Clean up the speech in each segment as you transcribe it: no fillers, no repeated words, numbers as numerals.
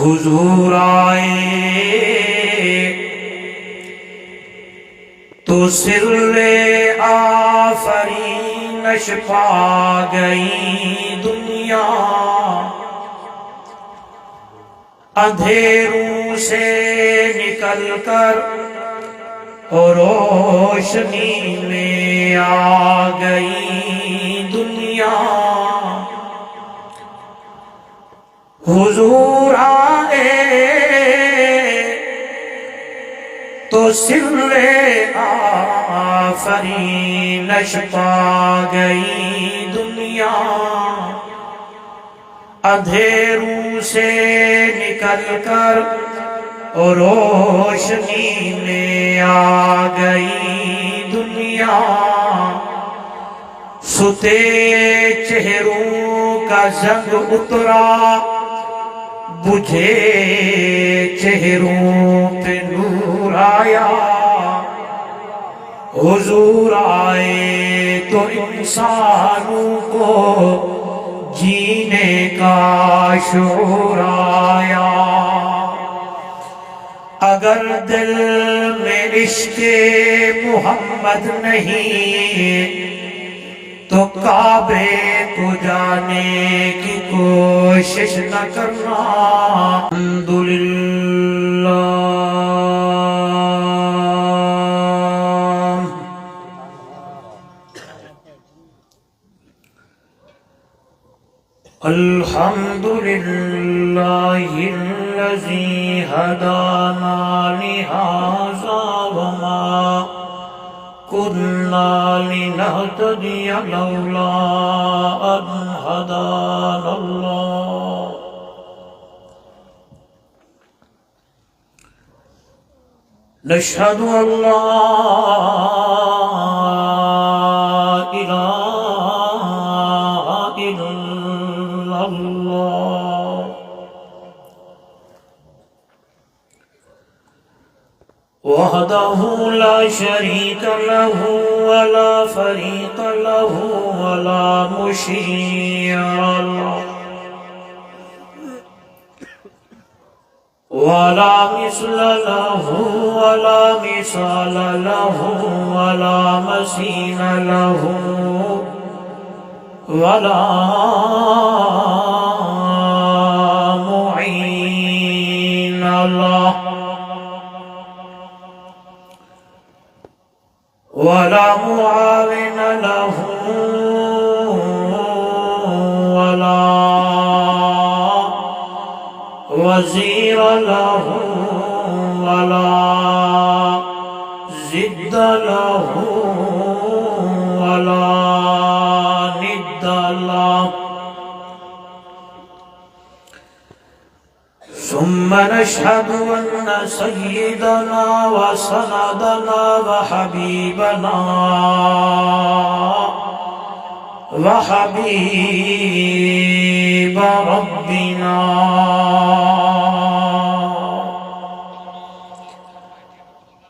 حضور آئے تو سر آفرینش پا گئی دنیا، اندھیروں سے نکل کر اور روشنی میں آ گئی دنیا۔ حضور آئے تو سر آفرینش پا گئی دنیا، اندھیروں سے نکل کر اور روشنی میں آ گئی دنیا۔ ستے چہروں کا زنگ اترا، بجھے چہروں پہ نور آیا۔ حضور آئے تو انسانوں کو جینے کا شعور آیا۔ اگر دل میں عشق محمد نہیں تو کعبے کو جانے کی کوشش نہ کرنا۔ الحمدللہ الحمدللہ الذی ہدانا لہذا وما كنا لنهتدي لولا أن هدانا الله۔ نشهد أن لا إله إلا الله وحده لا شريك له ولا فريق له ولا مشيع له ولا مثل له ولا مثال له ولا مثيل له ولا معين له ولا معاون له ولا وزير له ولا ضد له ولا ند له۔ ثم نشهد أن سيدنا وسندنا وحبيبنا وحبيب ربنا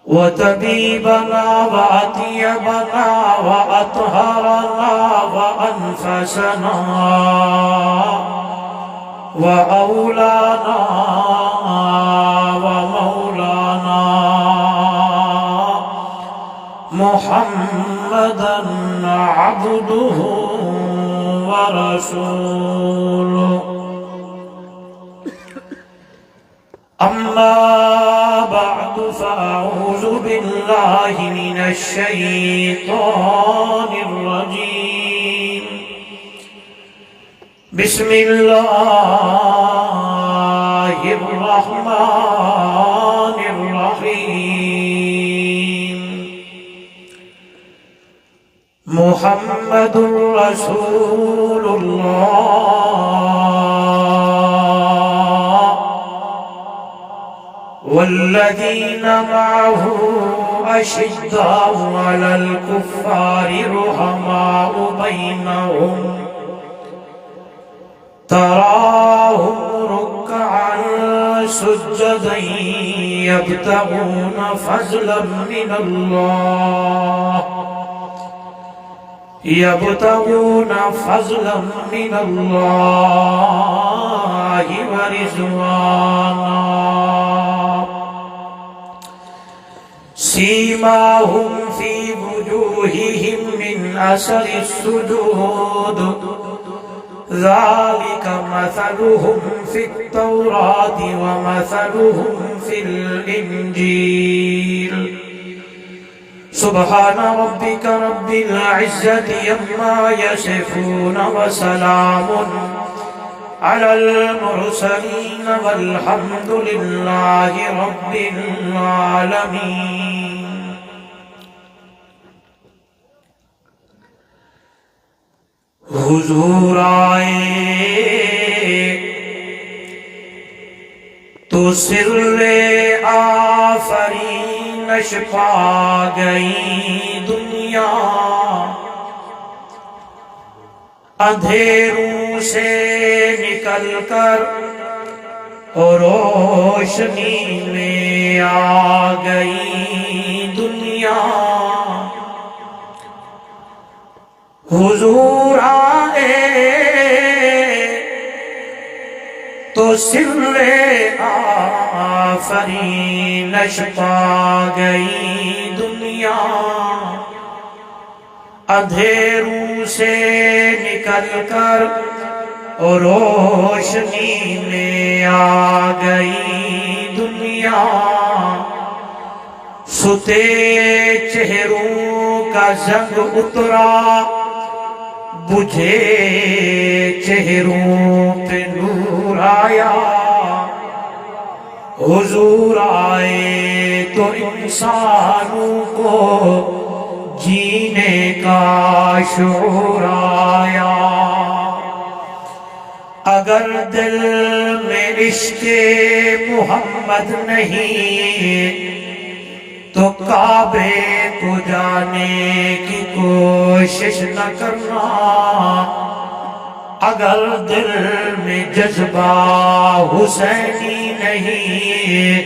وطبيبنا وأطيبنا وأطهرنا وأنفسنا وأولانا ومولانا محمدا عبده ورسوله۔ أما بعد فأعوذ بالله من الشيطان الرجيم، بسم الله الرحمن الرحيم۔ محمد رسول الله والذين معه أشداء على الكفار رحماء بينهم، تراهم ركعا سجدا يبتغون فضلا من الله يبتغون فضلا من الله ورضوانا سيماهم في وجوههم من أثر السجود ذلك مثلهم في التوراة ومثلهم في الإنجيل سبحان ربك رب العزة عما يصفون وسلام على المرسلين والحمد لله رب العالمين. حضور آئے تو سر آفرینش پا گئی دنیا اندھیروں سے نکل کر اور روشنی میں آ گئی دنیا حضور آئے تو سر آفرینش پا گئی دنیا اندھیروں سے نکل کر اور روشنی میں آ گئی دنیا ستے چہروں کا زنگ اترا بجھے چہروں پہ نور آیا حضور آئے تو انسانوں کو جینے کا شعور آیا اگر دل میں عشق محمد نہیں تو کعبے کو جانے کی کوشش نہ کرنا اگر دل میں جذبہ حسینی نہیں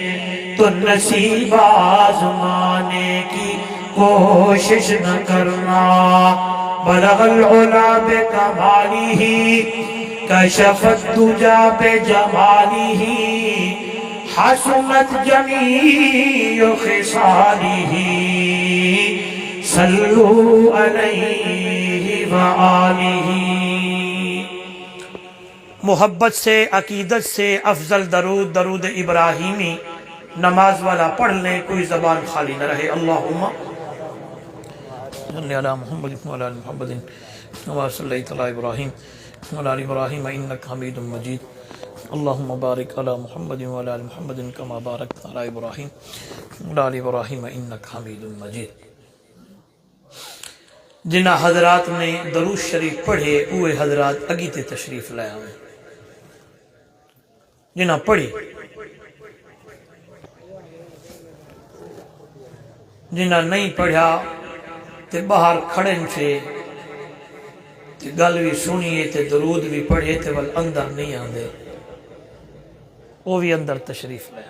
تو نصیب آزمانے کی کوشش نہ کرنا بلغ العلا بکمالہ کشف الدجا بجمالہ حسنت جمیع خصالہ صلو علیہ وآلہ. محبت سے عقیدت سے افضل درود درود ابراہیمی نماز والا پڑھ لیں کوئی زبان خالی نہ رہے. اللہم صلی علی محمد وعلی آل محمد کما صلیت علی ابراہیم وعلی آل ابراہیم انک حمید مجید. اللہم بارک علی محمد وعلی آل محمد کما بارکت علی ابراہیم وعلی آل ابراہیم انک حمید مجید. جنہ حضرات نے درود شریف پڑھے اوے حضرات اگیتے تشریف لائے ہیں جنہ پڑھی جنہ نہیں پڑھا تے باہر کھڑے سے تے گل بھی سنیے تے درود بھی پڑھے تے ول اندر نہیں آندے وہ بھی اندر تشریف لے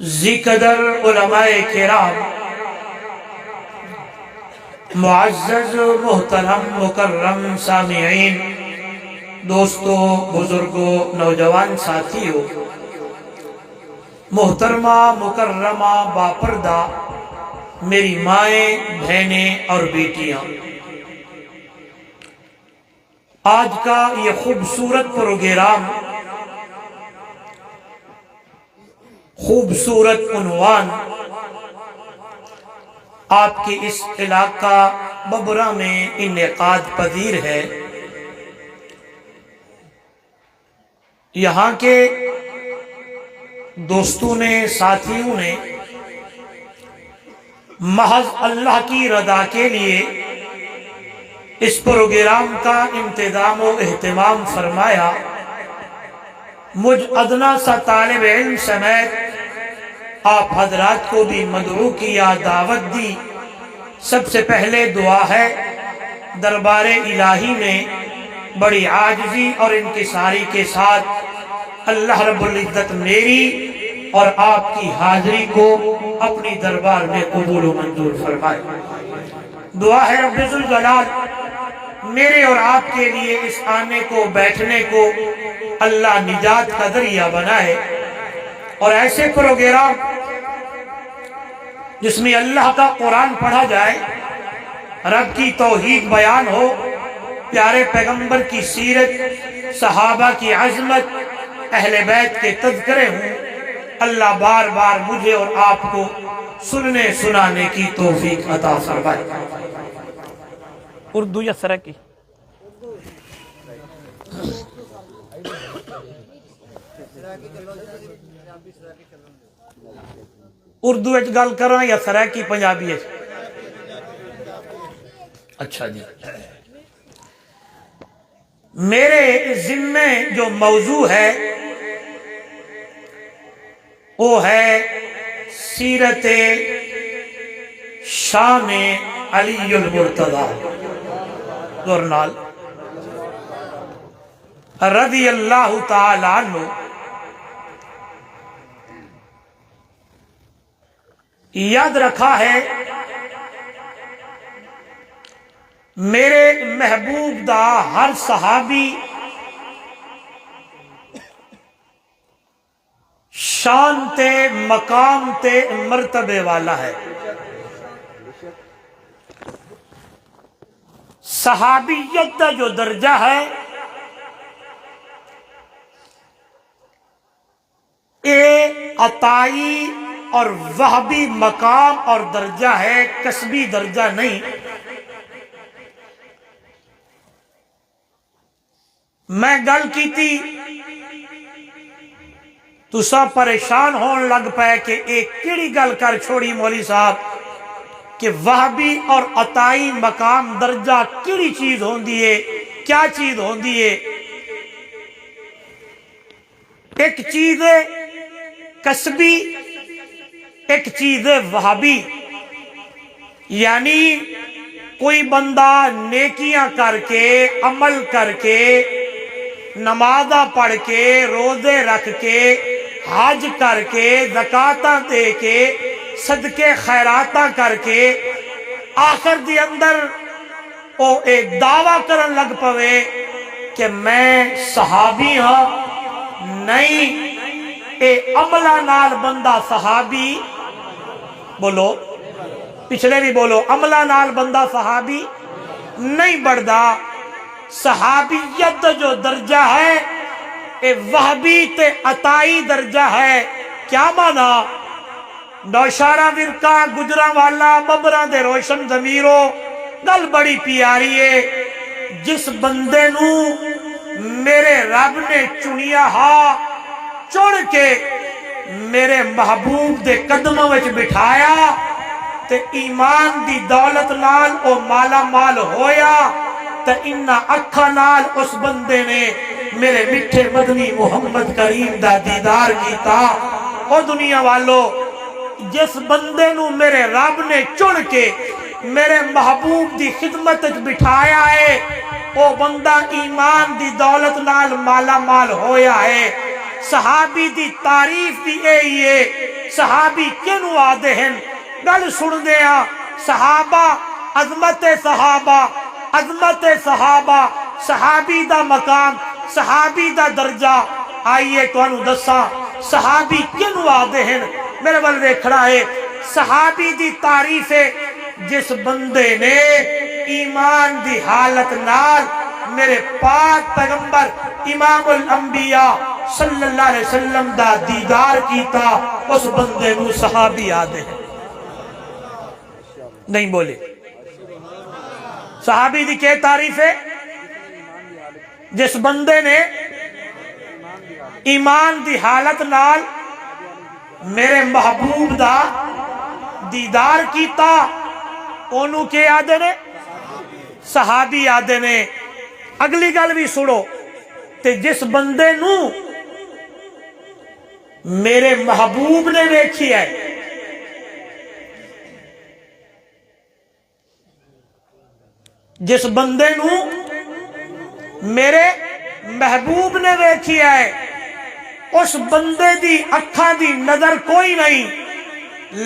ذکر علماء کرام معزز محترم مکرم سامعین دوستو بزرگوں نوجوان ساتھیوں محترمہ مکرمہ باپردہ میری مائیں بہنیں اور بیٹیاں آج کا یہ خوبصورت پروگرام خوبصورت عنوان آپ کے اس علاقہ ببرہ میں انعقاد پذیر ہے. یہاں کے دوستوں نے ساتھیوں نے محض اللہ کی رضا کے لیے اس پروگرام کا انتظام و اہتمام فرمایا. مجھ ادنا سا طالب علم سمیت آپ حضرات کو بھی مدعو کیا دعوت دی. سب سے پہلے دعا ہے دربار الہی میں بڑی عاجزی اور انکساری کے ساتھ اللہ رب العزت میری اور آپ کی حاضری کو اپنی دربار میں قبول و منظور فرمائے۔ دعا ہے رب ذوالجلال میرے اور آپ کے لیے اس آنے کو بیٹھنے کو اللہ نجات کا ذریعہ بنائے، اور ایسے پروگرام جس میں اللہ کا قرآن پڑھا جائے، رب کی توحید بیان ہو، پیارے پیغمبر کی سیرت، صحابہ کی عظمت، اہل بیت کے تذکرے ہوں، اللہ بار بار مجھے اور آپ کو سننے سنانے کی توفیق عطا فرمائے۔ اردو یا سرکی؟ اردو وچ گل کراں یا سرائکی پنجابی وچ؟ اچھا جی، میرے ذمے جو موضوع ہے وہ ہے سیرت شان علی المرتضی دورنال رضی اللہ تعالی عنہ۔ یاد رکھا ہے میرے محبوب دا ہر صحابی شان تے مقام تے مرتبے والا ہے۔ صحابیت دا جو درجہ ہے اے عطائی اور وہبی مقام اور درجہ ہے، کسبی درجہ نہیں۔ میں گل کی تھی تو سب پریشان ہون لگ پائے کہ ایک کیڑی گل کر چھوڑی مولوی صاحب کہ وہبی اور عطائی مقام درجہ کیڑی چیز ہوندی ہے، کیا چیز ہوندی ہے؟ ایک چیز کسبی، ایک چیز وہابی، یعنی کوئی بندہ نیکیاں کر کے، عمل کر کے، نمازاں پڑھ کے، روزے رکھ کے، حج کر کے، زکاتاں دے کے، صدقے خیراتاں کر کے، آخر دی اندر او ایک دعویٰ کرن لگ پوے کہ میں صحابی ہاں، نہیں، اے عملہ نال بندہ صحابی، بولو پچھلے بھی بولو، عملہ نال بندہ صحابی نہیں بڑھدا۔ صحابیت جو درجہ ہے اے وہبی تے عطائی درجہ ہے۔ کیا مانا؟ نوشارہ ورکا گجرہ والا ببرہ دے روشن ضمیرو، گل بڑی پیاری ہے۔ جس بندے نو میرے رب نے چنیا ہا، چن کے میرے محبوب دے قدموں وچ بٹھایا تے ایمان دی دولت نال او مالا مال ہویا تے انہا اکھا نال اس بندے نے میرے مٹھے مدنی محمد کریم دا دیدار کیتا۔ او دنیا والو، جس بندے نو میرے رب نے چن کے میرے محبوب دی خدمت بٹھایا ہے، او بندہ ایمان دی دولت نال مالا مال ہویا ہے۔ صحابی دی تعریف بھی یہی ہے۔ صحابی کینو آدھے ہیں؟ گل سن دیا، صحابہ، عظمت صحابہ، عظمت صحابہ، صحابی دا مقام، صحابی دا درجہ۔ آئیے تو انہوں دسا صحابی کینو آدھے ہیں؟ میرے بل دیکھڑا ہے، صحابی دی تعریف ہے جس بندے نے ایمان دی حالت نال میرے پاک پیغمبر امام الانبیاء صلی اللہ علیہ وسلم دا دیدار کیتا، اس بندے نو صحابی آدھے ہیں۔ نہیں بولے؟ صحابی دی کیا تعریف ہے؟ جس بندے نے ایمان دی حالت نال میرے محبوب دا دیدار کیتا، انہوں کے آدھے نے؟ صحابی آدھے نے۔ اگلی گل بھی سنو، تے جس بندے نو میرے محبوب نے دیکھی ہے، جس بندے نو میرے محبوب نے دیکھی ہے، اس بندے دی اکھاں دی نظر کوئی نہیں،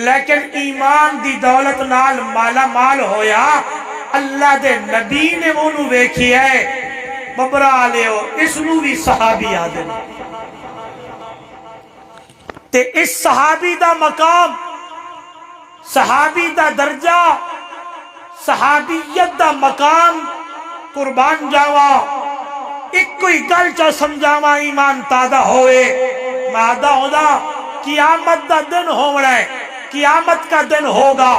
لیکن ایمان دی دولت نال مالا مال ہویا، اللہ دے نبی نے انہوں ویکھی ہے، ببرا لیو اس نو بھی صحابی آدھے تے اس صحابی دا مقام، صحابی دا درجہ، صحابیت دا مقام قربان جاوا ایک کوئی گل چا سمجھاوا ایمان تازہ ہوئے مادہ ہودا قیامت دا دن ہو رہا ہے، قیامت کا دن ہوگا،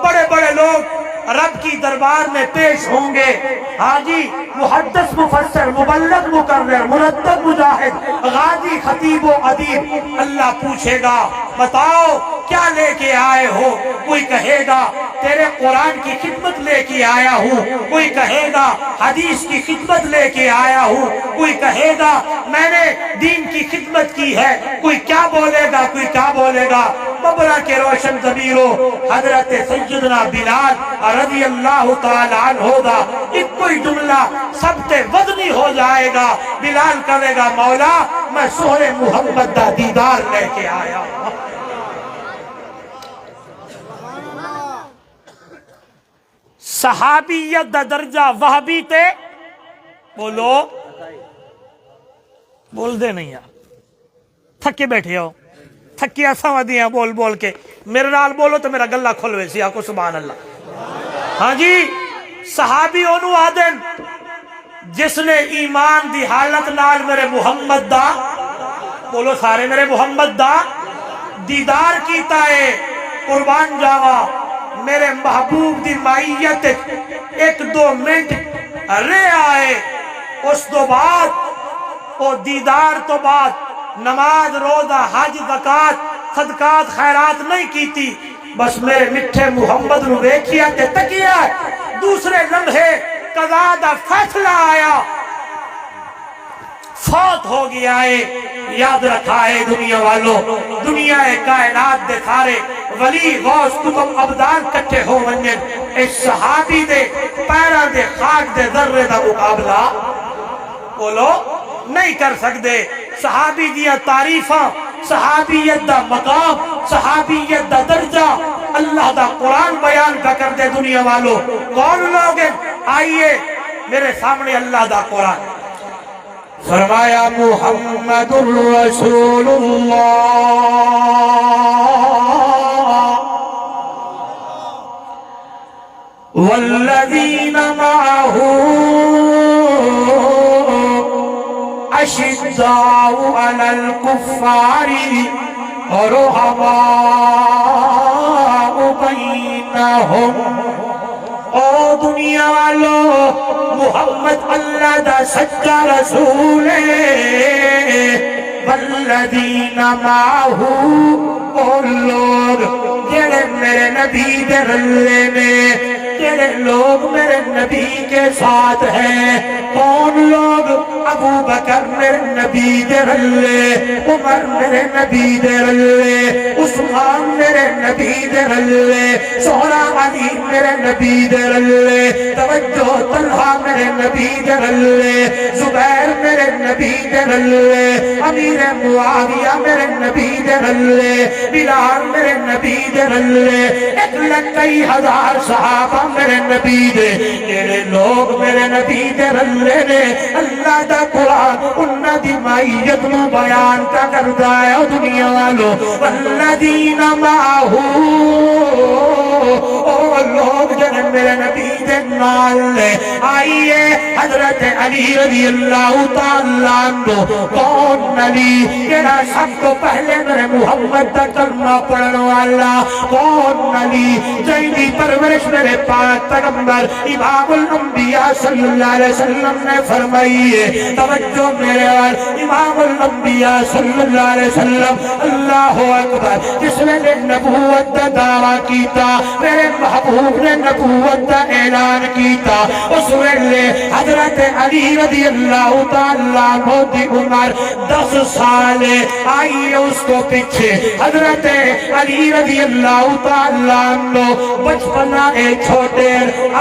بڑے بڑے لوگ رب کی دربار میں پیش ہوں گے، حاجی محدث مفسر مبلغ مقرر مرتب مجاہد غازی خطیب و ادیب، اللہ پوچھے گا بتاؤ کیا لے کے آئے ہو؟ کوئی کہے گا تیرے قرآن کی خدمت لے کے آیا ہوں، کوئی کہے گا حدیث کی خدمت لے کے آیا ہوں، کوئی کہے گا میں نے دین کی خدمت کی ہے، کوئی کیا بولے گا، کوئی کیا بولے گا۔ ببرا کے روشن ضمیروں حضرت سیدنا بلال رضی اللہ تعالیٰ عنہ دا ایک کوئی جملہ سب تے وزنی ہو جائے گا، بلال کہے گا مولا میں سونے محمد دا دیدار لے کے آیا ہوں۔ صحابیت دا درجہ وہابی تے بولو بول دے نہیں یار، تھکے بیٹھے ہو، تھکی ایسا دیا بول بول کے، میرے نال بولو تو میرا گلہ کھلوے سی آکو سبحان اللہ۔ ہاں جی صحابی انہوں آدن جس نے ایمان دی حالت نال میرے محمد دا بولو سارے میرے محمد دا دیدار کیتا ہے، قربان جاوا میرے محبوب دی مائیت ایک دو منٹ رہ آئے، اس دو بعد او دیدار تو بعد نماز روزہ حج زکات صدقات خیرات نہیں کیتی، بس میرے مٹھے محمد نو ویکھیا تے تکیا، دوسرے لمحے قضا دا فیصلہ آیا، فوت ہو گیا ہے۔ یاد رکھا ہے دنیا والوں، دنیا کائنات دے سارے ولی غوث کتب ابدال کٹھے ہو ونجن، اس صحابی دے پیران دے خاک دے ذرے دا مقابلہ بولو نہیں کر سکتے۔ صحابی دیا تعریفاں، صحابیت دا مقام، صحابیت دا درجہ اللہ دا قرآن بیان کا کر دے دنیا والوں۔ کون لوگ ہیں؟ آئیے میرے سامنے اللہ دا قرآن فرمایا محمد الرسول اللہ والذین معه اشداء علی الکفار رحماء بینہم۔ او دنیا والو محمد اللہ دا سچا رسول ہے، والذین معه او لوگ جڑے میرے نبی دے رلے میں، جڑے لوگ میرے نبی کے ساتھ ہیں۔ کون لوگ؟ ابو بکر میرے نبی دے رلے، عمر میرے نبی دے رلے، عثمان میرے نبی دے رلے، سہرا علی میرے نبی دے رلے، توجہ طلحہ میرے نبی دے رلے، زبیر میرے نبی دے رلے، امیر معاویہ میرے نبی دے رلے، بلال میرے نبی دے رلے، 1,01,000 صحابہ میرے نبی دے، تیرے لوگ میرے نبی دے رلے نے۔ اللہ دا قرآن انہاں دی مائیت نو بیان کا کردا ہے۔ دنیا والو والذین معه او لوگ جنہیں میرے نبی دے نال لے۔ آئیے حضرت علی رضی اللہ تعالیٰ عنہ، کون علی جنہ سب کو پہلے میرے محمد دا کلمہ پڑھنے والا، کون علی جنہی پرورش میرے پاک پیغمبر امام الانبیاء صلی اللہ علیہ وسلم نے فرمائی ہے۔ توجہ میرے وال امام الانبیاء صلی اللہ علیہ وسلم، اللہ اکبر، جس نے نبوت دا دعویٰ کیتا، میرے محبوب نے نبوت دا اعلان کیتا، اس ویلے حضرت علی رضی اللہ تعالیٰ عنہ دی عمر 10 سال آئیے، اس کو پیچھے حضرت علی رضی اللہ تعالیٰ عنہ بچپنا چھوٹے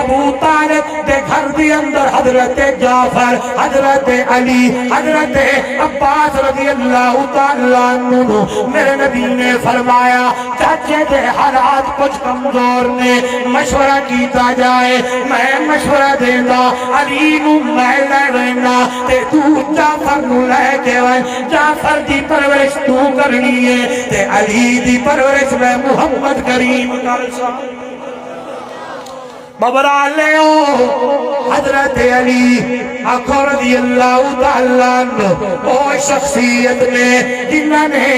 ابو طالب دے گھر دی اندر حضرت جعفر، حضرت حضرت علی حضرت عباس رضی اللہ تعالیٰ عنہ میرے نبی نے فرمایا چاچے دے حالات کچھ کمزور نے مشورہ کیتا جائے میں مشورہ دینا علی نو میں لے رہنا تے تو جعفر نو لے کے وائن جعفر دی پرورش تو کرنی ہے تے علی دی پرورش میں محمد کریم کرسا ببرا لیو حضرت علی آنکھوں رضی اللہ تعالیٰ عنہ او شخصیت نے جنہوں نے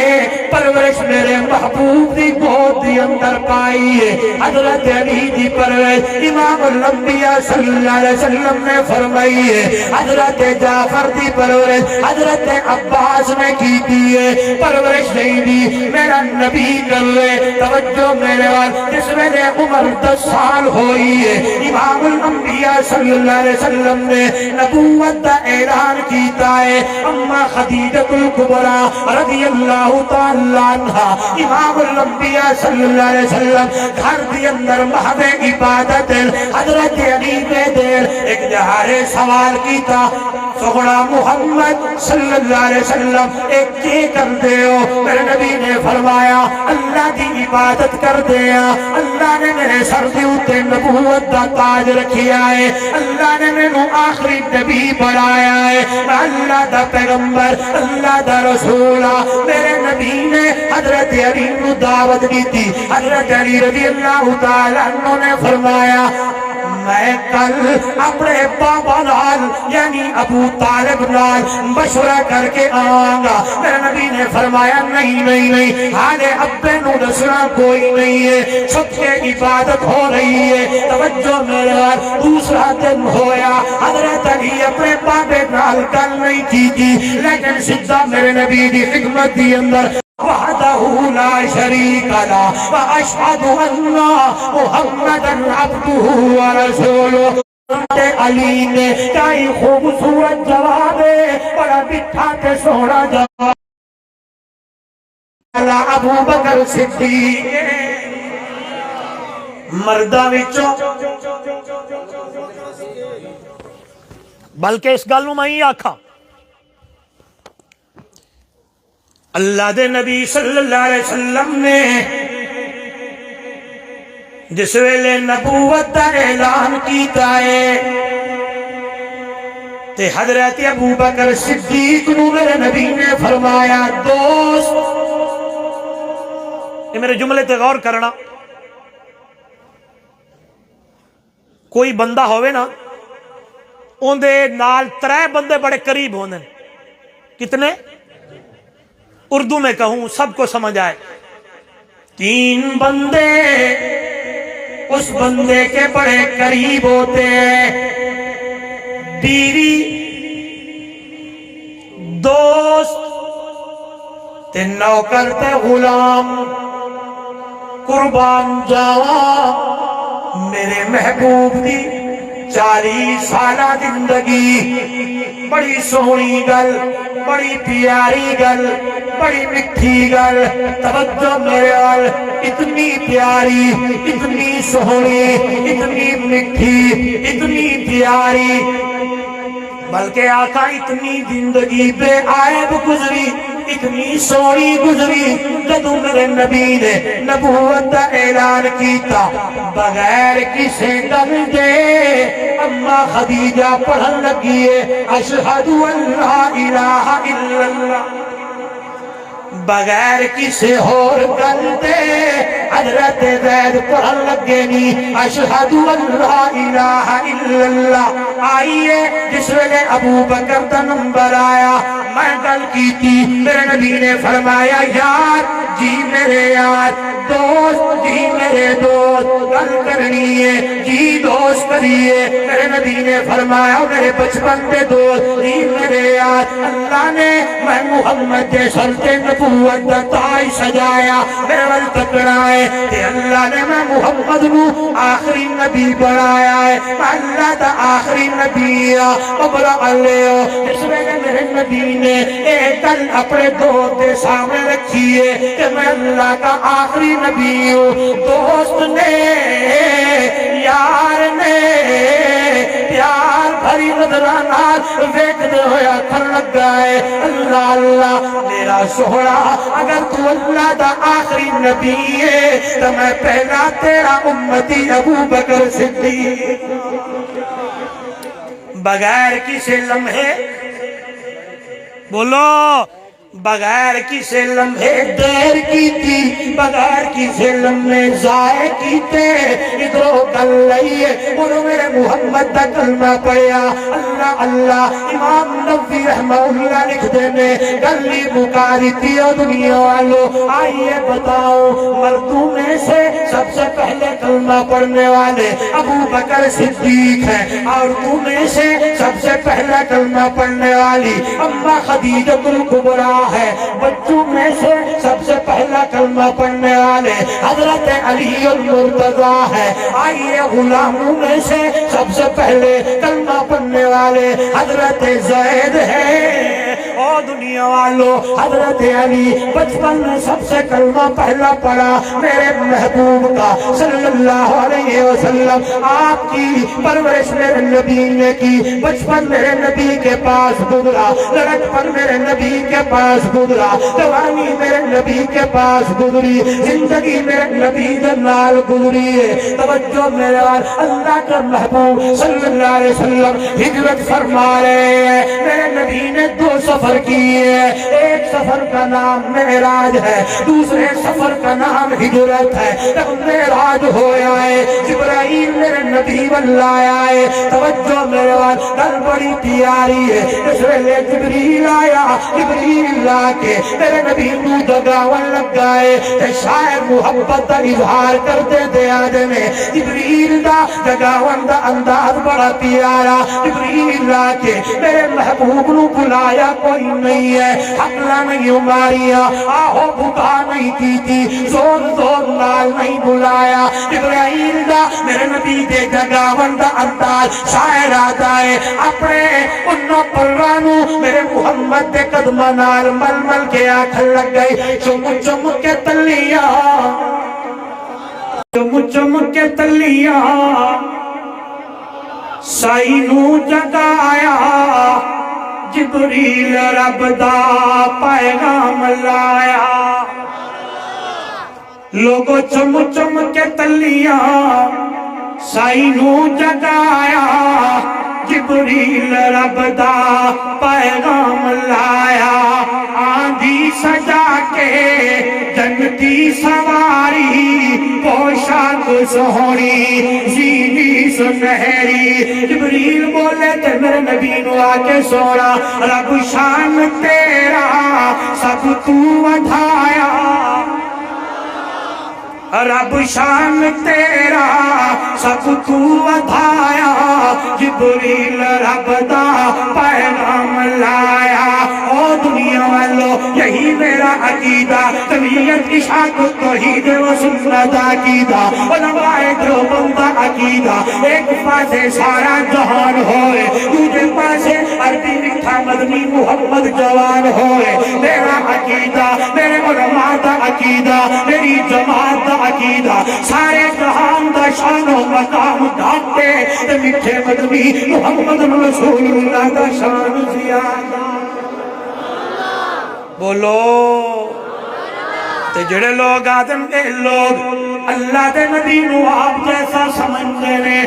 پرورش میرے محبوب دی گود دی اندر پائی ہے حضرت علی دی پرورش امام الانبیاء صلی اللہ علیہ وسلم نے فرمائی ہے حضرت جعفر دی پرورش حضرت عباس نے کی دی ہے پرورش نہیں دی میرا نبی کر لے توجہ میرے وال جس میں نے عمر 10 سال ہوئی ہے امام الانبیاء صلی اللہ علیہ وسلم نے نبوت دا اعلان کیتا ہے اما خدیجۃ الکبریٰ رضی اللہ تعالیٰ عنہ امام الانبیاء صلی اللہ علیہ وسلم گھر دی اندر محض عبادت حضرت علی میں دیر ایک جہارے سوال کیتا سغڑا محمد صلی اللہ علیہ وسلم ایک جے کر دے ہو میرے نبی نے فرمایا اللہ دی عبادت کر دیا اللہ نے میرے سر دی اتے نبوت دا تاج رکھیا ہے اللہ نے میں نو آخری نبی بڑھایا ہے اللہ دا پیغمبر اللہ دا رسولہ میرے نبی نے حضرت علی نو دعوت دی تھی حضرت علی رضی اللہ تعالیٰ عنہ نے فرمایا میں کل اپنے بابا نال یعنی ابو طالب نال مشورہ کر کے آؤں گا میرے نبی نے فرمایا نہیں حالے ابے نو دسنا کوئی نہیں ہے سب کے عبادت ہو رہی ہے توجہ میرے نال دوسرا دن ہویا حضرت علی اپنے بابے نال کل نہیں کی تھی لیکن سدھا میرے نبی دی حکمت دی اندر وحدہ لا شریک لا واشہد ان محمدا عبدہ ورسولہ علی نے کئی خوبصورت جواب بڑا بٹھا کے سونا جواب ابو بکر صدیق مردہ وچوں بلکہ اس گل نوں میں ہی آکھاں اللہ دے نبی صلی اللہ علیہ وسلم نے جس ویلے نبوت دا اعلان کیتا ہے تے حضرت ابو بکر صدیق نو میرے نبی نے فرمایا دوست یہ میرے جملے تے غور کرنا کوئی بندہ ہوئے نا ان دے نال 3 بندے بڑے قریب ہونے کتنے اردو میں کہوں سب کو سمجھ آئے 3 بندے اس بندے کے بڑے قریب ہوتے ہیں بیوی دوست تے نوکر تے غلام قربان جاواں میرے محبوب دی 40 سالہ زندگی بڑی سونی گل بڑی پیاری گل بڑی مٹھی گل توجہ میرے آل اتنی پیاری اتنی سونی اتنی مٹھی اتنی پیاری بلکہ آقا اتنی زندگی بے عیب گزری اتنی سونی گزری جدو میرے نبی نے نبوت دا اعلان کیتا بغیر کسے ڈر دے اما خدیجہ پڑھن لگی ہے اشہد ان لا الہ الا اللہ بغیر کسے اور کر دے حضرت زید پڑھن لگے نی اشہد ان لا الہ الا اللہ آئیے جس ویلے ابو بکر دا نمبر آیا میں گل کی تھی میرے نبی نے فرمایا یار جی میرے یار دوست جی میرے دوست گل کرنی ہے جی دوست کریے میرے نبی نے فرمایا میرے بچپن کے دوست جی میرے یار اللہ نے میں محمد کے سلطے نبوت دا تاج سجایا میرے ول تکڑا ہے کہ اللہ نے میں محمد نو آخری نبی بنایا ہے اللہ دا آخری نبی ابرا علیہ اس میں میرے نبی نے ایک گل اپنے دوست کے سامنے رکھی ہے کہ میں اللہ کا آخری نبی ہوں دوست نے یار نے پیار ساری نظرانات ویکھدے ہویا کر لگا ہے اللہ اللہ میرا سوہنا اگر تو اللہ دا آخری نبی ہے تو میں پہلا تیرا امتی ابو بکر صدیق بغیر کسی لمحے بولو بغیر کسی لمحے دیر کی تھی بغیر کسی لمحے ضائع کیتے ادھروں گل لئیے انہوں میرے محمد دا کلمہ پڑھیا اللہ اللہ امام نووی رحمہ اللہ لکھ دینے گلی بکاری تھی او دنیا والو آئیے بتاؤ مردوں میں سے سب سے پہلے کلمہ پڑھنے والے ابو بکر صدیق ہیں عورتوں میں سے سب سے پہلا کلمہ پڑھنے والی اماں خدیجہ الکبریٰ ہے بچوں میں سے سب سے پہلا کلمہ پڑھنے والے حضرت علی المرتضیٰ ہے آئیے غلاموں میں سے سب سے پہلے کلمہ پڑھنے والے حضرت زید ہے او دنیا والو حضرت علی بچپن میں سب سے کلمہ پہلا پڑھا میرے محبوب کا صلی اللہ علیہ وسلم آپ کی پرورش میرے نبی نے کی بچپن میرے نبی کے پاس گزرا لڑکپن میرے نبی کے پاس گزرا جوانی میرے نبی کے پاس گزری زندگی میرے نبی نال گزری ہے توجہ میرے اللہ کا محبوب صلی اللہ علیہ وسلم ہجرت فرما رہے ہیں میرے نبی نے دو سفر کیے ایک سفر کا نام معراج ہے دوسرے سفر کا نام ہجرت ہے جب معراج ہویا ہے جبرائیل میرے نبی واللہ آئے توجہ میرے کل بڑی تیاری ہے اس ویلے جبریل آیا جبریل لا کے میرے نبی نو دگاون لگ گئے شاید محبت دا اظہار کرتے دے آدھنے جبریل دا دگاون دا انداز بڑا پیارا جبریل لا کے میرے محبوب نو بلایا کوئی نہیں ہے حقلہ نہیں ماریا آہو بھکا نہیں کی تھی زور زور نال نہیں بلایا جبریل دا میرے نبی دے دگاون دا انداز شاعر آتا ہے اپنے انہوں پرانو میرے محمد دے قدمہ نال مل مل کے آنکھ لگ گئی چم چم کے تلیاں چم چم کے تلیاں سائنو جگایا جبریل رب دا پیغام لایا لوگو چم چم کے تلیاں سائنو جگایا جبریل رب دا پیغام لایا آندھی سجا کے جنتی سواری پوشاک سہونی زینی سنہری جبریل بولے تے میرے نبی نو آکے سونا رب شان تیرا سب تو ودھایا رب شان تیرا سب تو ودھایا جبریل رب دا پیغام لایا او دنیا والو یہی میرا عقیدہ طبیعت اشاق توحید و سنت عقیدہ علماء دیوبند عقیدہ ایک پاسے سارا جہان ہوئے دوسرے پاسے عربی مٹھا مدنی محمد جوان ہوئے میرا عقیدہ میرے علماء دا عقیدہ میری جماعت دا عقیدہ سارے جہان دا شان و مقام ڈھانتے تے مٹھے مدنی محمد رسول اللہ دا شان زیادہ بولو تے جڑے لوگ آدم دے لوگ اللہ دے نبی نو آپ جیسا سمجھ دینے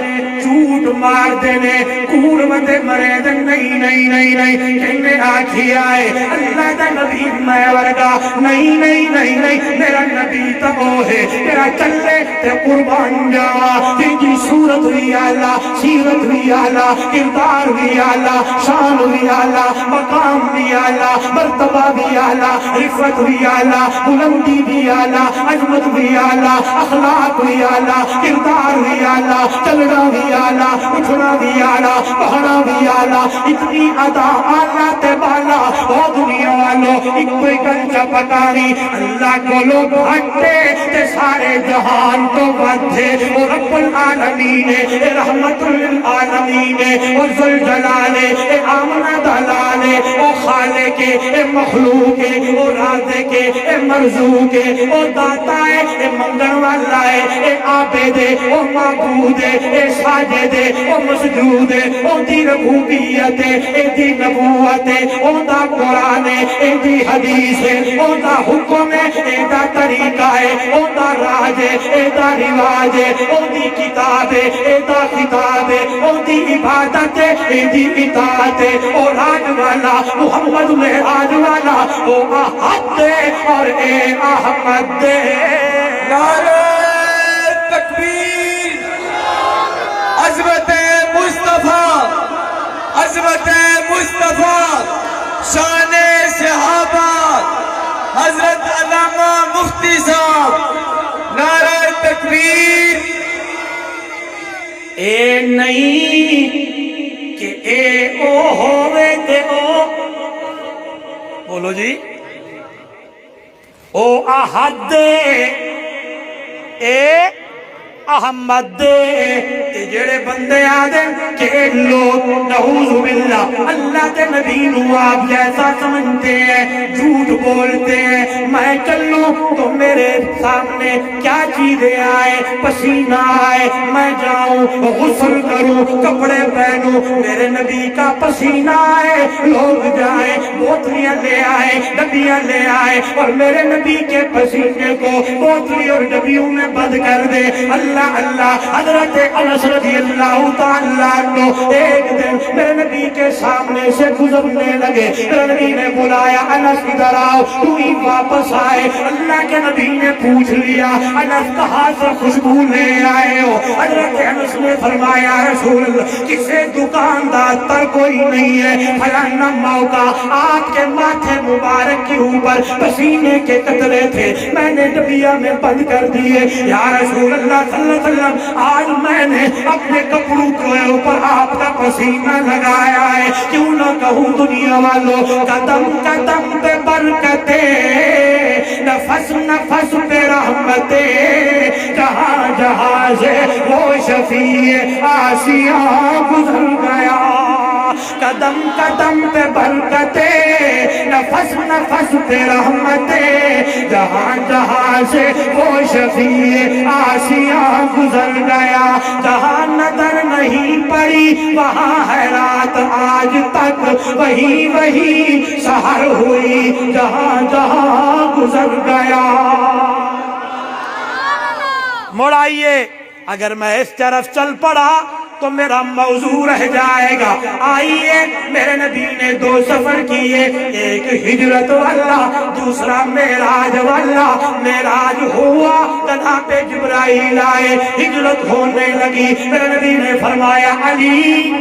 جھوٹ مار دینے کور مدے مرے دے نہیں نہیں نہیں نہیں کہنے آکھی آئے اللہ دے نبی میں ورگا نہیں نہیں نہیں نہیں میرا نبی تب وہ ہے میرا چلے تے قربان جاوا تیجی صورت بھی آلہ سیرت بھی آلہ کردار بھی آلہ شان بھی آلہ مقام بھی آلہ مرتبہ بھی آلہ رفت بھی آلہ بلندی بھی آلہ عظمت بھی آلہ اخلاق بھی آلہ کردار بھی آلہ چلنا بھی آلہ اٹھنا بھی آلہ بہنا بھی آلہ اتنی عطا آلہ تے بالا وہ دنیا والو ایک کوئی گنجا پتا نہیں اللہ کو لو بھٹے تے سارے جہان تو بدھے او رب العالمین اے رحمت للعالمین او ذوالجلال اے آمنہ دلال او خالق اے مخلوق او رازق اے مرزوق او داتا اے منگن والا اے عابد او معبود اے ساجد او مسجود او دی ربوبیت اے دی نبوت او دا قرآن اے دی حدیث او دا حکم اے دا طریقہ او دا راج اے دا رواج او دی کتاب اے دا خطاب او دی عبادت اے دی اطاعت او راج والا محمد معراج والا او احد اور اے احمد نعرہ تکبیر عظمت مصطفیٰ عظمت مصطفیٰ شان صحابہ حضرت علامہ مفتی صاحب نعرہ تکبیر اے نہیں کہ اے او ہوئے تے او بولو جی او احد اے احمد تے جڑے بندے آدم کہ لوگ نعوذ باللہ اللہ تے نبی نو آپ جیسا سمجھتے ہیں جھوٹ بولتے ہیں میں چلوں تو میرے سامنے کیا چیزیں آئے پسینہ آئے میں جاؤں غسل کروں کپڑے پہنوں میرے نبی کا پسینہ آئے لوگ جائیں بوتلیاں لے آئے ڈبیاں لے آئے اور میرے نبی کے پسینے کو بوتلی اور ڈبیوں میں بند کر دے اللہ اللہ حضرت انس رضی اللہ تعالیٰ عنہ ایک دن میرے نبی کے سامنے سے گزرنے لگے میرے نبی نے بلایا انس ادھر آؤ تو ہی واپس آئے اللہ کے نبی نے پوچھ لیا انس کہاں سے خوشبو لے آئے ہو حضرت انس نے فرمایا رسول اللہ کسے دکاندار پر کوئی نہیں ہے فلانا موقع آپ کے ماتھے مبارک کے اوپر پسینے کے قطرے تھے میں نے ڈبیا میں بند کر دیے یا رسول اللہ صلی اللہ علیہ وسلم آج میں نے اپنے کپڑوں کے اوپر آپ کا پسینہ لگایا ہے کیوں نہ کہوں دنیا والوں قدم قدم پہ برکتیں نفس نفس پہ رحمتیں جہاں جہاں سے وہ شفیع آسیاں گزر گیا قدم قدم پہ برکتیں نفس نفس پہ رحمتیں جہاں جہاں سے وہ شفیع آسیاں گزر گیا جہاں نظر نہیں پڑی وہاں ہے رات آج تک وہی وہی سحر ہوئی جہاں جہاں گزر گیا مڑ آئیے اگر میں اس طرف چل پڑا تو میرا موضوع رہ جائے گا آئیے میرے نبی نے دو سفر کیے ایک ہجرت والا دوسرا معراج والا معراج ہوا جناب جبرائیل آئے ہجرت ہونے لگی میرے نبی نے فرمایا علی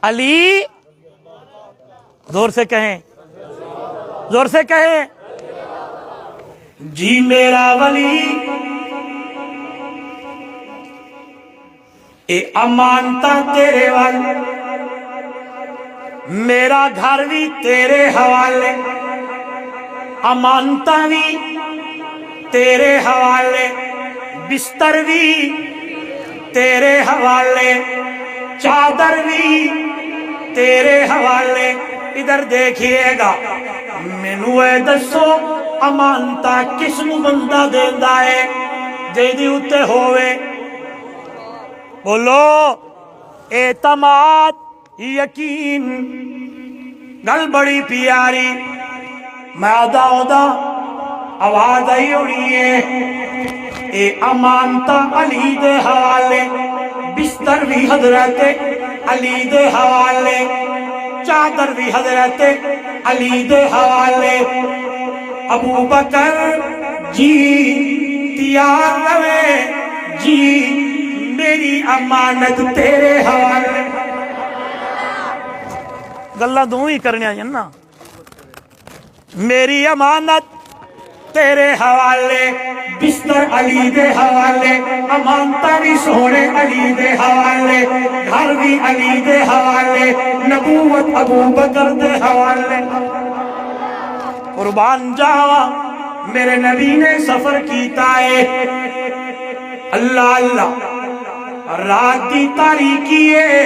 علی زور سے کہیں زور سے کہیں جی میرا ولی اے امانتا تیرے والے میرا گھر بھی تیرے حوالے امانتا بھی تیرے حوالے بستر بھی تیرے حوالے چادر بھی تیرے حوالے ادھر دیکھئے گا مینو اے دسو امانتا کس نو بندہ دیندا ہے جے دی اتے ہوئے بولو اعتماد یقین گل بڑی پیاری میں دا آواز آئی ہونی ہے اے امانتا علی دے حوالے بستر بھی حضرت علی دے حوالے چادر بھی حضرت علی دے حوالے ابو بکر جی تیار روے جی میری امانت تیرے حوالے گلہ دوں ہی کرنے آئیں نا میری امانت تیرے حوالے بستر علی دے حوالے امانتا بھی سونے علی دے حوالے گھر بھی علی دے حوالے نبوت ابو بکر دے حوالے قربان جاوا میرے نبی نے سفر کیتا ہے اللہ اللہ رات دی تاریکی ہے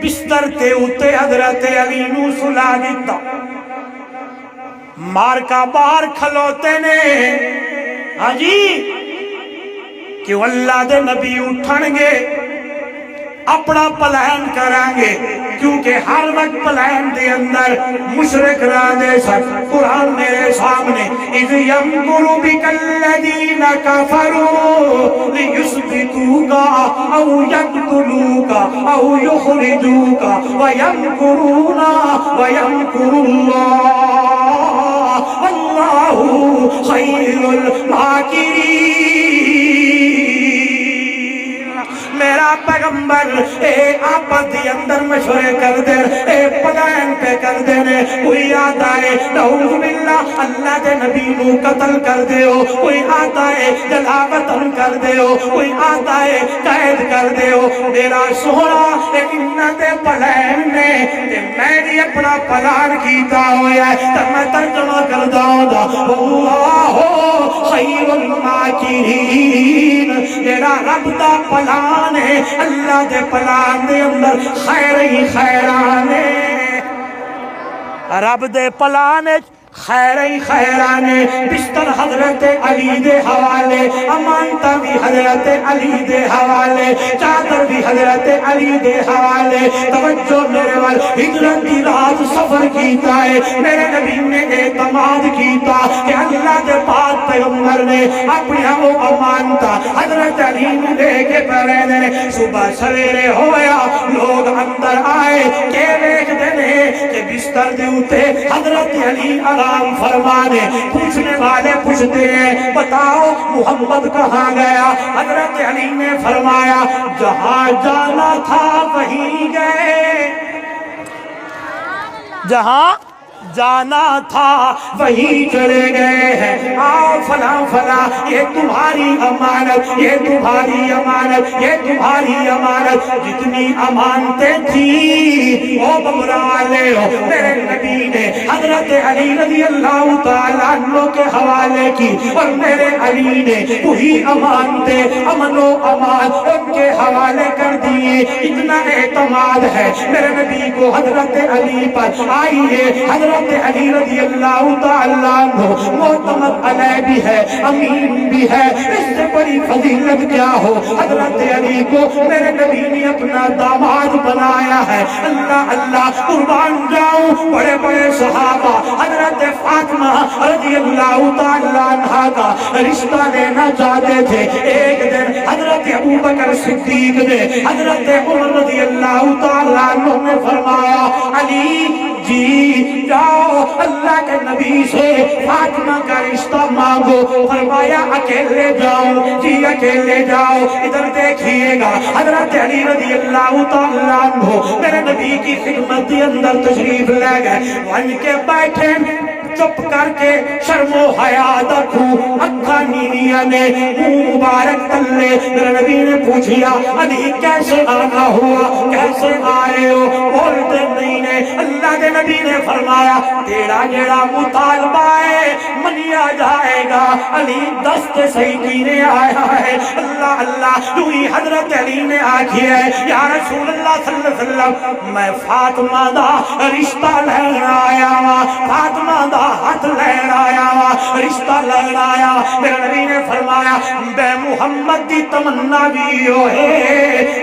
بستر تے اتے حضرت علی نو سلا دیتا مار کا بار کھلوتے نے ہاں جی کہ اللہ دے نبی اٹھن گے اپنا پلان کریں گے کیونکہ ہر وقت پلان دے اندر مشرک رہ دے سک قرآن میرے سامنے اِذْ يَمْكُرُ بِكَ الَّذِينَ كَفَرُوا لِيُثْبِتُوكَ أَوْ يَقْتُلُوكَ أَوْ يُخْرِجُوكَ وَيَمْكُرُونَ وَيَمْكُرُ اللَّهُ وَاللَّهُ خَيْرُ الْمَاكِرِينَ میرا پیغمبر اے آپس دی اندر مشورے کر دے اے پلان پہ کر دے کوئی آتا ہے نعوذ باللہ اللہ دے نبی نو قتل کر دے ہو کوئی آتا ہے جلاوطن کر دے ہو کوئی آتا ہے قید کر دے ہو میرا سونا انہ دے پلان نے میں بھی اپنا پلان کیتا ہویا ہے تب میں ترجمہ کر داؤں دا اللہ خیر الماکرین میرا رب دا پلان ہے اللہ دے پلان دے اندر خیر ہی خیرانے رب دے پلان خیر ہی خیرانے بستر حضرت علی دے حوالے امانتا بھی حضرت علی دے حوالے چادر بھی حضرت علی دے حوالے توجہ میرے وال ہجرت کی رات سفر کیتا ہے میرے نبی نے اعتماد کیتا کہ اللہ دے پاک پیغمبر نے اپنی وہ امانتا حضرت علی نے دے کے پڑے دے صبح سویرے ہویا لوگ اندر آئے کہ دیکھ دینے کہ بستر دے اتے حضرت علی آرام فرمانے پوچھنے والے پوچھتے ہیں بتاؤ محمد کہاں گیا حضرت علی نے فرمایا جہاں جانا تھا وہیں گئے جہاں جانا تھا وہیں چلے گئے ہیں آؤ فلاں فلاں یہ تمہاری امانت یہ تمہاری امانت یہ تمہاری امانت جتنی امانتیں تھی او بمرالے ہو میرے نبی نے حضرت علی رضی اللہ تعالیٰ عنہ کے حوالے کی اور میرے علی نے وہی امانتیں امن و امان ان کے حوالے کر دیے اتنا اعتماد ہے میرے نبی کو حضرت علی پر آئیے حضرت علی رضی اللہ تعالیٰ عنہ معتمد علیہ بھی ہے امین بھی ہے اس سے بڑی فضیلت کیا ہو حضرت علی کو میرے نبی نے اپنا داماد بنایا ہے اللہ اللہ قربان جاؤں بڑے بڑے صحابہ حضرت فاطمہ رضی اللہ تعالیٰ عنہ کا رشتہ لینا چاہتے تھے ایک دن حضرت ابو بکر صدیق نے حضرت عمر رضی اللہ تعالیٰ عنہ نے فرمایا علی جی جاؤ اللہ کے نبی سے فاطمہ کا رشتہ مانگو فرمایا اکیلے جاؤ جی اکیلے جاؤ ادھر دیکھئے گا حضرت علی رضی اللہ تعالیٰ عنہ میرے نبی کی خدمت کے اندر تشریف لے گئے ون کے بیٹھے چپ کر کے شرم و حیا دکھوں اکھا نیلیاں نے منہ مبارک تلے میرے نبی نے پوچھیا علی کیسے آنا ہوا کیسے آئے ہو بولتے نہیں نے اللہ کے نبی نے فرمایا تیرا جیڑا مطالبہ ہے منیا جائے گا علی دست صحیح کینے آیا ہے اللہ اللہ دوئی حضرت علی نے آکھی ہے یا رسول اللہ صلی اللہ علیہ وسلم میں فاطمہ دا رشتہ لین آیا فاطمہ دا ہاتھ لین آیا رشتہ لین آیا میرے نبی نے فرمایا بے محمد دی تمنا بھی ہوئے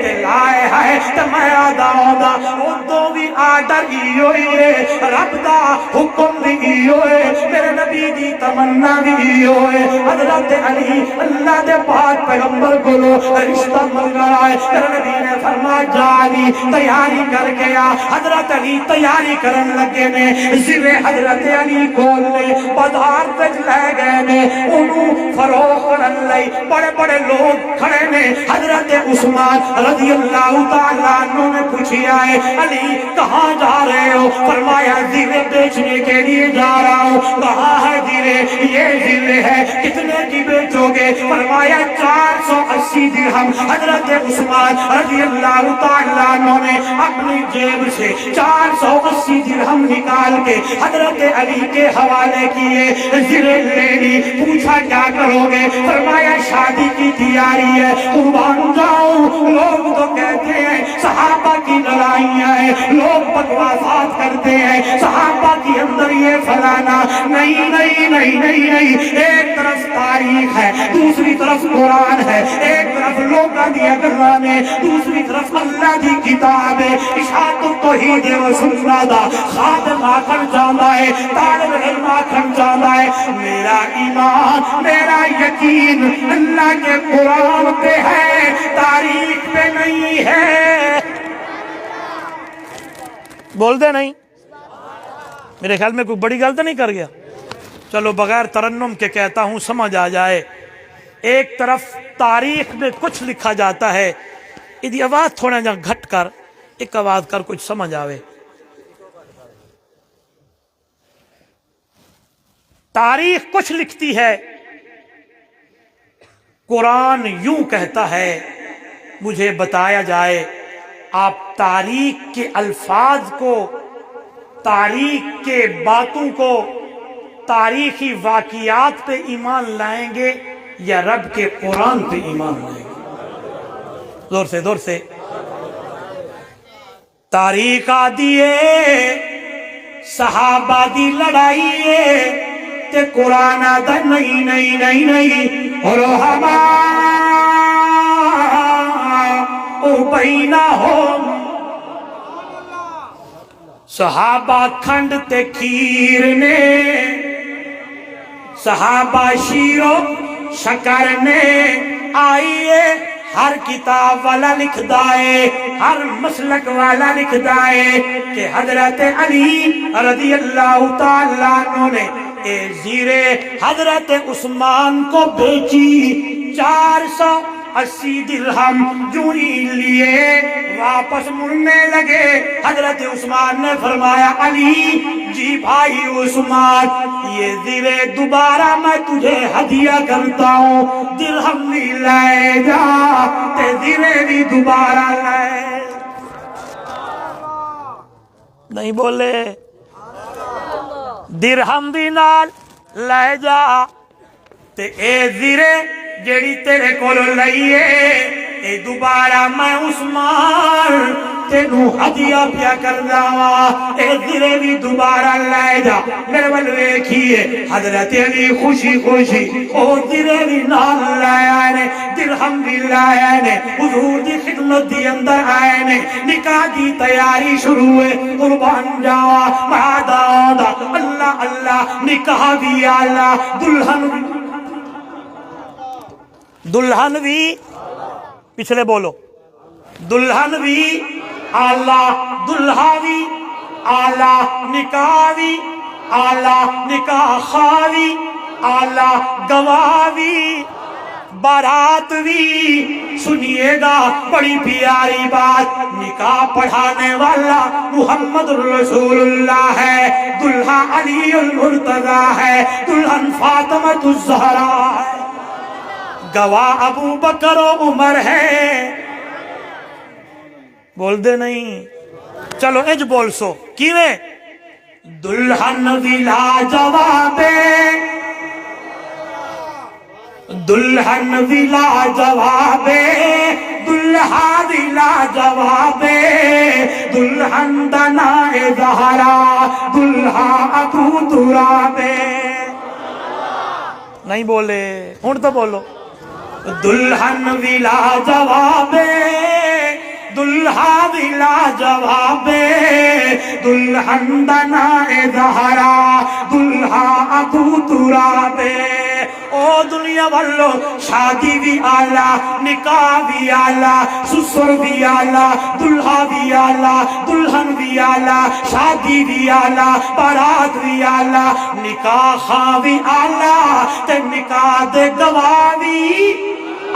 تے لائے ہے تے میں آدھاؤں دا وہ دو بھی آڈر ہی ہوئے رب دا حکم بھی ہوئے میرے نبی دی تمنا بھی ہوئے حضرت علی اللہ دے پاک پیغمبر کو لو رشتہ منگا ہے میرے نبی نے فرمایا جانی تیاری کر گیا حضرت علی تیاری کرن لگے نے زیرے حضرت علی کھول لے بازار تک لے گئے نے انہوں فروخ کرن لئی بڑے بڑے لوگ کھڑے نے حضرت عثمان رضی اللہ تعالیٰ عنہ نے پوچھیا ہے علی کہاں جا رہے ہو فرمایا زیرے بیچنے کے لیے جا رہا ہوں. کہا ہے زیرے؟ یہ زیرے ہے. کتنے کی بیچو گے؟ فرمایا 480 درہم. حضرت عثمان رضی اللہ تعالیٰ عنہ نے اپنی جیب سے 480 درہم نکال کے حضرت علی کے حوالے کیے. زرے لے لی. پوچھا کیا کرو گے؟ فرمایا شادی کی تیاری ہے، قربان جاؤں. لوگ تو کہتے ہیں صحابہ کی لڑائیاں ہیں، لوگ بکواسات کرتے ہیں صحابہ کی اندر یہ فلانا. نہیں نہیں نہیں نہیں نہیں. ایک طرف تاریخ ہے، دوسری طرف قرآن ہے. ایک طرف لوگاں دی اگرانے، دوسری طرف اللہ دی کتاب ہے. اشاعت التوحید و سنت دا خادم آکھن چاہتا ہے، طالب علم آکھن چاہتا ہے میرا ایمان میرا یقین اللہ کے قرآن پہ ہے، تاریخ پہ نہیں ہے. بول دے نہیں؟ میرے خیال میں کوئی بڑی غلط نہیں کر گیا. چلو بغیر ترنم کے کہتا ہوں سمجھ آ جائے. ایک طرف تاریخ میں کچھ لکھا جاتا ہے، یہ آواز تھوڑا جہاں گھٹ کر ایک آواز کر کچھ سمجھ آوے. تاریخ کچھ لکھتی ہے، قرآن یوں کہتا ہے. مجھے بتایا جائے آپ تاریخ کے الفاظ کو، تاریخ کے باتوں کو، تاریخی واقعات پہ ایمان لائیں گے یا رب کے قرآن پہ ایمان لائیں گے؟ زور سے زور سے. تاریخ آدیے صحابہ دی لڑائیے تے قرآن آدھا نہیں نہیں نہیں نہیں. اور بینہم صحابہ کھنڈ تے کھیر نے، صحابہ شیرو شکر نے. آئیے ہر کتاب والا لکھ دائے، ہر مسلک والا لکھ دائے کہ حضرت علی رضی اللہ تعالیٰ عنہ نے اے زیرے حضرت عثمان کو بیچی. 480 درہم جوری لیے واپس مڑنے لگے. حضرت عثمان نے فرمایا علی جی بھائی عثمان، یہ زیرے دوبارہ میں تجھے ہدیہ کرتا ہوں، درہم بھی لائے جا تے زیرے بھی دوبارہ لائے. نہیں بولے؟ درہم بھی نال لے جا تے اے زیرے جیڑی تیرے کولو لئیے اے دوبارہ میں عثمان تینو ہدیہ پیا کر داوا. اے زیرے بھی دوبارہ لے جا. میرے بلوے کیے حضرت علی خوشی خوشی او زیرے بھی نال لائے آئے نے، درہم بھی لائے آئے نے، حضور دی خدمت دی اندر آئے نے. نکاح دی تیاری شروع ہے، قربان جاوا مہداد اللہ اللہ. نکاح بھی آلہ، دلہن بھی پچھلے بولو، دلہن بھی آلہ، دلہا بھی آلہ، نکاح بھی آلہ، نکاح خواہی آلہ، گواہ بھی، بارات بھی. سنیے گا بڑی پیاری بات، نکاح پڑھانے والا محمد رسول اللہ ہے، دلہا علی المرتضی ہے، دلہن فاطمہ الزہرا ہے، گواہ ابو بکر و عمر ہے. بول دے نہیں؟ چلو اج بول سو کیویں؟ دلہن بھی لاجوابے، دلہن بھی لاجوابے، دلہا بھی لاجوابے، دلہن دنائے زہرا، دلہا ابو ترابے. نہیں بولے؟ ہن تو بولو. دلہن بھی لاجوابے، دلہا بھی لاجوابے، دلہن دنائے زہرا، دلہا ابو ترابے. او دنیا والو شادی بھی آلہ، نکاح بھی آلہ، سسر بھی آلہ، دلہا بھی آلہ، دلہن بھی آلہ، شادی بھی آلہ، بارات بھی آلہ، نکاح خواہ بھی آلہ تے نکاح دے گواہ بھی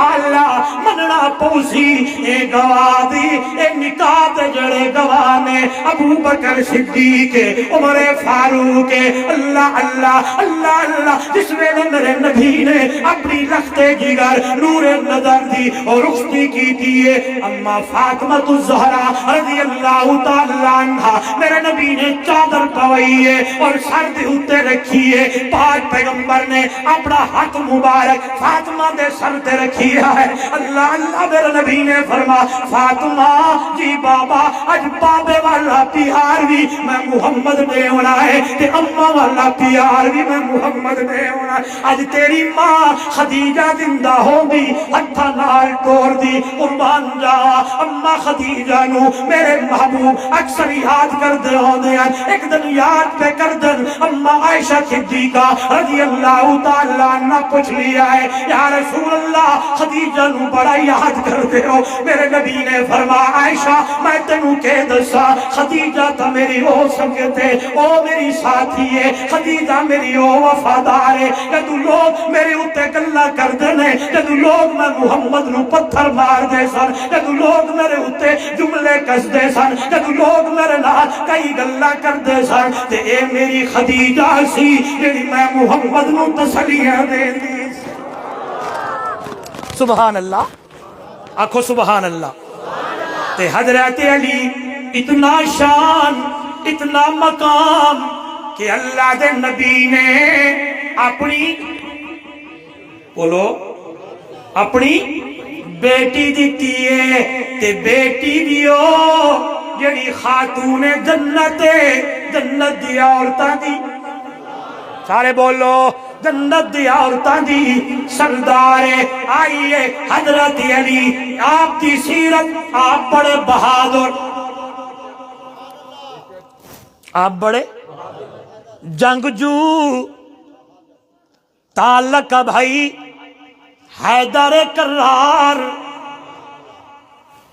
اللہ مننا پوسی اے گواہ دی اے نکاح تے جڑے گواہ نے ابو بکر صدیق عمر فاروق اللہ اللہ اللہ اللہ جس ویلے میرے نبی نے اپنی لخت جگر نور نظر دی اور رخصتی کی دیئے اما فاطمہ الزہرا رضی اللہ تعالی عنہ میرے نبی نے چادر پوئی ہے اور سر دے اتے رکھی ہے پاک پیغمبر نے اپنا ہاتھ مبارک فاطمہ دے سر تے رکھی ہے اللہ اللہ میرے نبی نے فرما فاطمہ جی بابا اج بابے والا پیار بھی میں محمد دے ہونا ہے تے اممہ والا پیار بھی میں محمد دے ہونا ہے اج تیری ماں خدیجہ زندہ ہوگی ہتھا نال توڑ دی قربان جا اممہ خدیجہ نو میرے محبوب اکثر یاد کر دے ہوندے ہیں ایک دن یاد پہ کر دن اممہ عائشہ صدیقہ رضی اللہ تعالی عنہ پوچھ لیا ہے یا رسول اللہ خدیجہ نو بڑا یاد کر دے ہو میرے نبی نے فرمایا عائشہ میں تینوں کہہ دسا خدیجہ تا میری او سکتے او میری ساتھی ہے خدیجہ میری او وفادار ہے جدو لوگ میرے اتے گلہ کر دینے جدو لوگ میں محمد نو پتھر مار دے سن جدو لوگ میرے اتے جملے کس دے سن جدو لوگ میرے نال کئی گلہ کر دے سن تے اے میری خدیجہ سی جڑی میں محمد نو تسلیاں دے دی سبحان اللہ آنکھو سبحان اللہ تے حضرت علی اتنا شان اتنا مقام کہ اللہ دے نبی نے اپنی بولو اپنی بیٹی دیتی ہے تے بیٹی دیو جڑی خاتون جنت جنت دی عورتاں دی سارے بولو جنت دی عورتاں دی سردار آئیے حضرت علی آپ کی سیرت آپ بڑے بہادر آپ بڑے جنگجو تعلق بھائی حیدر کرار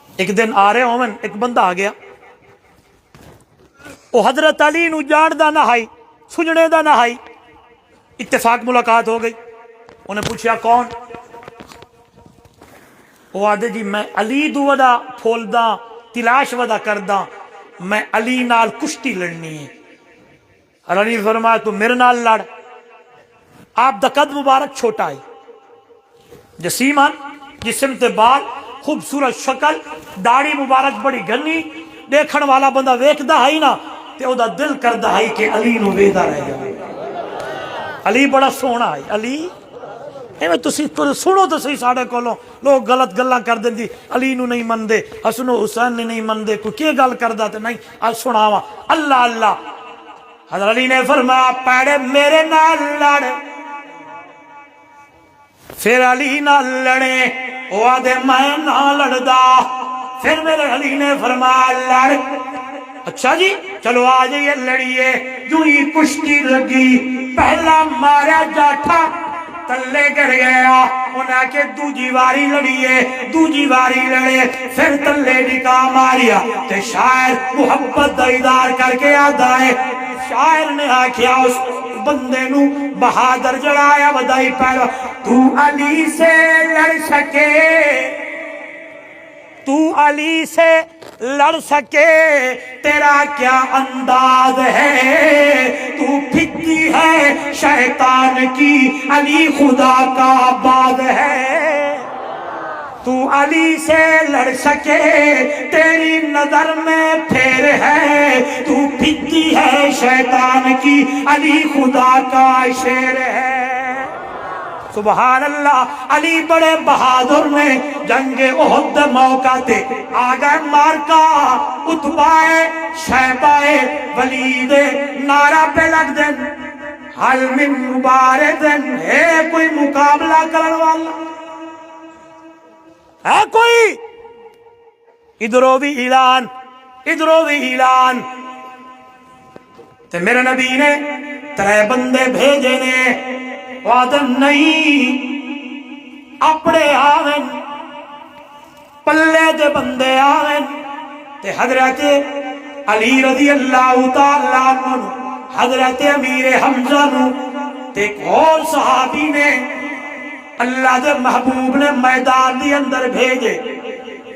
ایک دن آ رہے ہومن ایک بندہ آ گیا وہ حضرت علی نو جان دا نہ ہائی سجنے دا نہ ہائی اتفاق ملاقات ہو گئی انہیں پوچھا کون وہ آدھے جی میں علی دو ودا پھول دا تلاش ودا کر دا میں علی نال کشتی لڑنی ہے اور علی فرمایا تو میرے نال لڑ آپ دا قد مبارک چھوٹا ہے جسیمان جسم تے بال خوبصورت شکل داڑھی مبارک بڑی گھنی دیکھن والا بندہ ویکھدا ہے نا تے او دا دل کردا ہے کہ علی نو ویدا رہ جائے علی بڑا سونا ہے علی ایویں تسی سنو تو صحیح ساڈے کولوں لوگ غلط گلاں کر دیندی علی نو نہیں مندے حسن و حسین نہیں مندے کوئی کی گل کردا تے نہیں اج سناواں اللہ اللہ حضرت علی نے فرمایا پیڑے میرے نال لڑ پھر علی نال لڑے وہ آدھے میں نہ لڑدا پھر میرے علی نے فرمایا لڑ اچھا جی چلو آ جائیے لڑیے جو ہی کشتی لگی پہلا مارا جاٹھا تلے گر گیا انہاں کے دوجی واری لڑیے دوجی واری لڑے پھر تلے ڈکا ماریا تے شاعر محبت دیدار کر کے آدھا ہے شاعر نے آکھیا اس بندے نو بہادر جڑایا ودائی پہلا تو علی سے لڑ سکے تو علی سے لڑ سکے تیرا کیا انداز ہے تو پھتی ہے شیطان کی علی خدا کا باز ہے تو علی سے لڑ سکے تیری نظر میں پھیر ہے تو پھتی ہے شیطان کی علی خدا کا شیر ہے سبحان اللہ علی بڑے بہادر نے جنگ احد موقع تے آگئے مارکا اتبائے شیبائے ولید نعرہ پہ لگ دن حل من مباردن ہے کوئی مقابلہ کرن والا ہے کوئی ادھرو بھی اعلان ادھرو بھی اعلان تے میرے نبی نے 3 بندے بھیجے نے وعدن نہیں اپنے آوین پلے دے بندے آوین تے حضرت علی رضی اللہ تعالیٰ عنہ حضرت امیر حمزہ نو تے ایک اور صحابی نے اللہ دے محبوب نے میدان دی اندر بھیجے.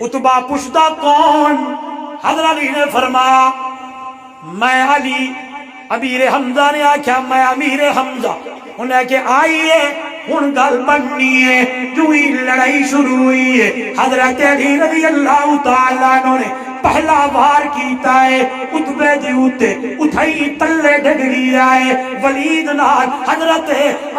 اتبا پوچھتا کون؟ حضرت علی نے فرمایا میں علی. امیر حمزہ نے آکھا میں امیر حمزہ. انہیں کہ آئیے ہن گل بننی ہے. جو ہی لڑائی شروع ہوئی ہے حضرت علی رضی اللہ تعالیٰ عنہ نے پہلا وار کیتا ہے اتبے دی اوتے اتھائی تلے ڈگ گیا ہے. ولید نال حضرت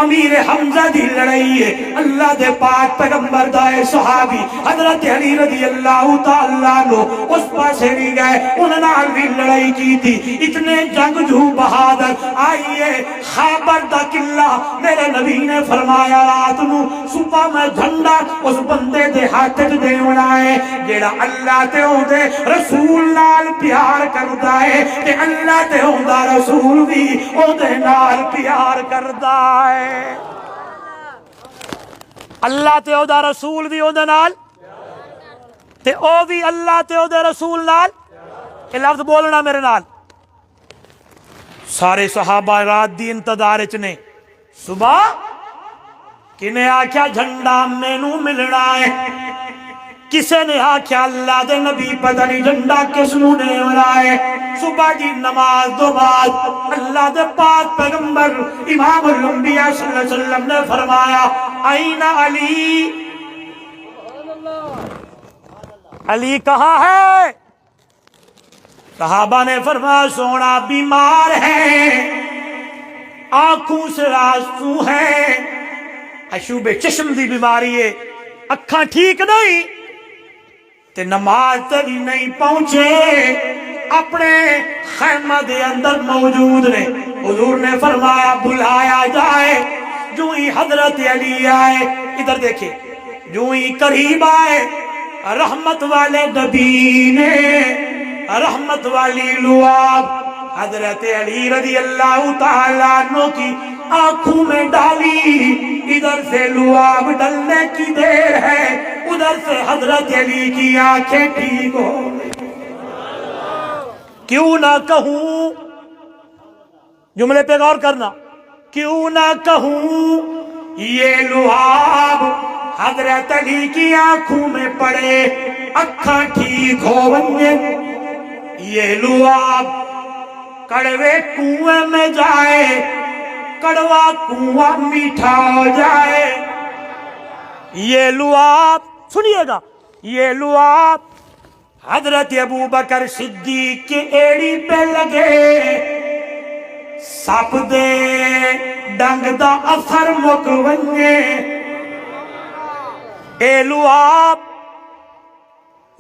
امیر حمزہ دی لڑائی ہے. اللہ دے پاک پیغمبر دائے صحابی حضرت علی رضی اللہ تعالیٰ عنہ اس پاسے بھی گئے, انہوں نال بھی لڑائی کی تھی. اتنے جنگجو بہادر. آئیے خیبر دا قلعہ میرے نبی نے فرمایا رات نو صبح میں جھنڈا اس بندے دے ہاتھ دے ہونا ہے جیڑا اللہ تے ہوندے رسول نال پیار کردا ہے تے اللہ تے ہوندا رسول بھی اودے نال پیار کردا ہے. اللہ تے ہوندا رسول بھی اودے نال تے او بھی اللہ تے ہوندا رسول نال. یہ لفظ بولنا میرے نال. سارے صحابہ رات دی انتظار وچ نے. صبح کنے آکھیا جھنڈا مینوں ملنا ہے. کسے نے آکھیا اللہ دے نبی پتہ نہیں جھنڈا کس نوں دے ہونا ہے. صبح دی نماز دو بعد اللہ دے پاک پیغمبر امام الانبیاء صلی اللہ علیہ وسلم نے فرمایا این علی. علی کہاں ہے؟ صحابہ نے فرمایا سونا بیمار ہے, آنکھوں سے آنسو ہے, اشوب چشم دی بیماری ہے, اکھاں ٹھیک نہیں تے نماز تے بھی نہیں پہنچے, اپنے خیمہ دے اندر موجود نے. حضور نے فرمایا بلایا جائے. جو ہی حضرت علی آئے, ادھر دیکھیں, جو ہی قریب آئے رحمت والے نبی نے رحمت والی لعاب حضرت علی رضی اللہ تعالیٰ عنہ کی آنکھوں میں ڈالی. ادھر سے لعاب ڈلنے کی دیر ہے, ادھر سے حضرت علی کی آنکھیں ٹھیک ہو گئی. کیوں نہ کہوں, جملے پہ غور کرنا, کیوں نہ کہوں یہ لعاب حضرت علی کی آنکھوں میں پڑے اکھاں ٹھیک ہو گئیں. یہ لعاب کڑوے کنویں میں جائے, کڑوا کنواں میٹھا ہو جائے. یہ لعاب سنیے گا, یہ لعاب حضرت ابو بکر صدیق کے ایڑی پہ لگے, سپ دے ڈنگ دا اثر مک ونجے. اے لعاب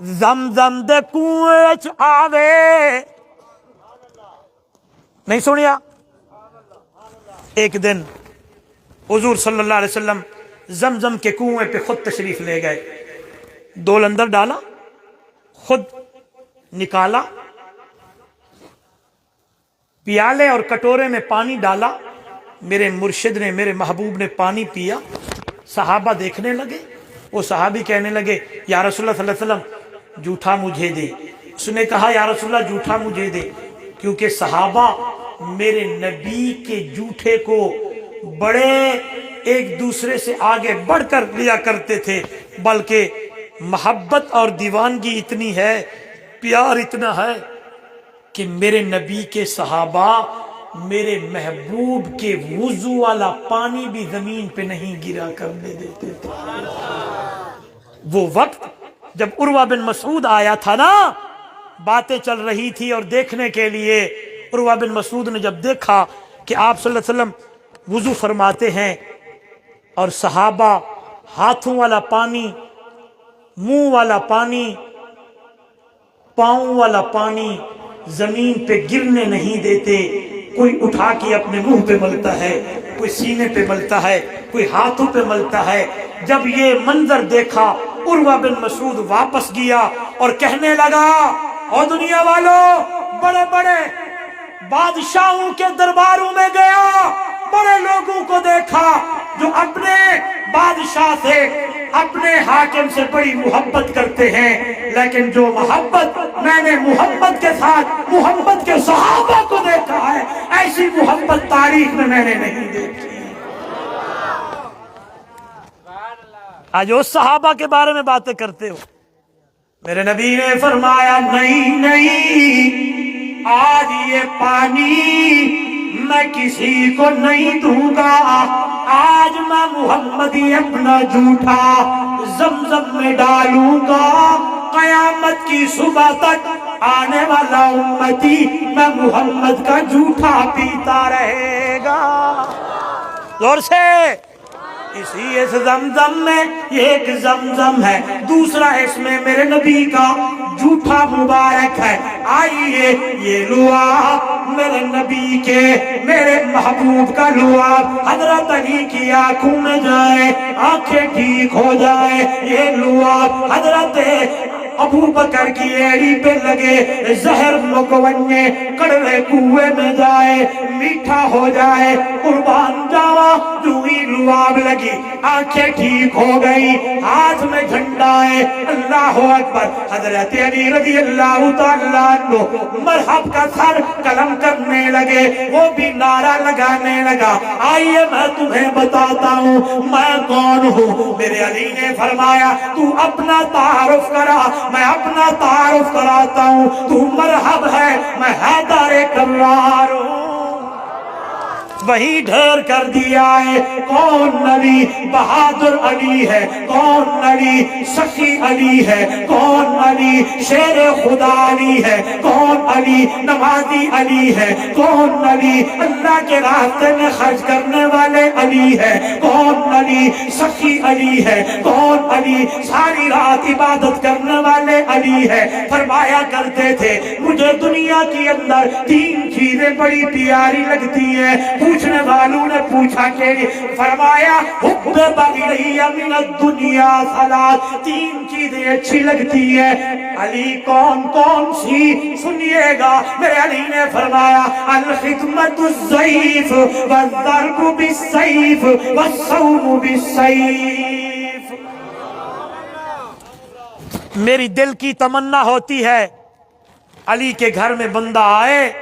زمزم دے کنویں وچ آوے. نہیں سنیا؟ ایک دن حضور صلی اللہ علیہ وسلم زمزم کے کنویں پہ خود تشریف لے گئے. ڈول اندر ڈالا, خود نکالا, پیالے اور کٹورے میں پانی ڈالا. میرے مرشد نے, میرے محبوب نے پانی پیا. صحابہ دیکھنے لگے. وہ صحابی کہنے لگے یا رسول اللہ صلی اللہ علیہ وسلم جھوٹا مجھے دے. اس نے کہا یا رسول اللہ جھوٹا مجھے دے, کیونکہ صحابہ میرے نبی کے جھوٹے کو بڑے ایک دوسرے سے آگے بڑھ کر لیا کرتے تھے, بلکہ محبت اور دیوانگی اتنی ہے, پیار اتنا ہے کہ میرے نبی کے صحابہ میرے محبوب کے وضو والا پانی بھی زمین پہ نہیں گرا کرنے دیتے تھے. وہ وقت جب عروہ بن مسعود آیا تھا نا, باتیں چل رہی تھی اور دیکھنے کے لیے عروہ بن مسعود نے جب دیکھا کہ آپ صلی اللہ علیہ وسلم وضو فرماتے ہیں اور صحابہ ہاتھوں والا پانی, منہ والا پانی, پاؤں والا پانی زمین پہ گرنے نہیں دیتے, کوئی اٹھا کے اپنے منہ پہ ملتا ہے, کوئی سینے پہ ملتا ہے, کوئی ہاتھوں پہ ملتا ہے. جب یہ منظر دیکھا عروہ بن مسعود واپس گیا اور کہنے لگا اور دنیا والوں, بڑے بڑے بادشاہوں کے درباروں میں گیا, بڑے لوگوں کو دیکھا جو اپنے بادشاہ سے, اپنے حاکم سے بڑی محبت کرتے ہیں, لیکن جو محبت میں نے محمد کے ساتھ محمد کے صحابہ کو دیکھا ہے, ایسی محبت تاریخ میں نے نہیں دیکھی. آج اس صحابہ کے بارے میں باتیں کرتے ہو. میرے نبی نے فرمایا نہیں نہیں، آج یہ پانی میں کسی کو نہیں دوں گا، آج میں محمد ہی اپنا جھوٹا زمزم میں ڈالوں گا. قیامت کی صبح تک آنے والا امتی میں محمد کا جھوٹا پیتا رہے گا. زور سے. اسی اس زمزم میں ایک زمزم ہے، دوسرا اس میں میرے نبی کا جھوٹا مبارک ہے. آئیے یہ لعاب میرے نبی کے، میرے محبوب کا لعاب حضرت علی کی آنکھوں میں جائے، آنکھیں ٹھیک ہو جائے. یہ لعاب حضرت ابو بکر کی ایڑی پہ لگے، زہر مکونے کڑوے کنویں میں جائے، میٹھا ہو جائے. قربان جاوا جو ہی لعاب لگی، آنکھیں ٹھیک ہو گئی، ہاتھ میں جھنڈا ہے. اللہ اکبر. حضرت علی رضی اللہ تعالیٰ عنہ مرحب کا سر قلم کرنے لگے، وہ بھی نعرہ لگانے لگا. آئیے میں تمہیں بتاتا ہوں میں کون ہوں. میرے علی نے فرمایا تو اپنا تعارف کرا، میں اپنا تعارف کراتا ہوں. تو مرحب ہے، میں حیدر کرار ہوں. وہی ڈھیر کر دیا ہے. کون علی؟ بہادر علی ہے. کون علی؟ سخی علی ہے. کون علی؟ شیر خدا علی ہے. کون علی؟ نمازی علی ہے. کون علی؟ اللہ کے راستے میں خرچ کرنے والے علی ہے. کون علی؟ سخی علی ہے. کون علی؟ ساری رات عبادت کرنے والے علی ہے. فرمایا کرتے تھے مجھے دنیا کے اندر تین چیزیں بڑی پیاری لگتی ہیں. پوچھنے والوں نے پوچھا کہ فرمایا حبب الی من الدنیا ثلاث، تین چیزیں اچھی لگتی ہیں. علی کون کون سی؟ سنیے گا. میرے علی نے فرمایا الخدمت الضعیف والضرب بالسیف والصوم بالسیف. میری دل کی تمنا ہوتی ہے علی کے گھر میں بندہ آئے،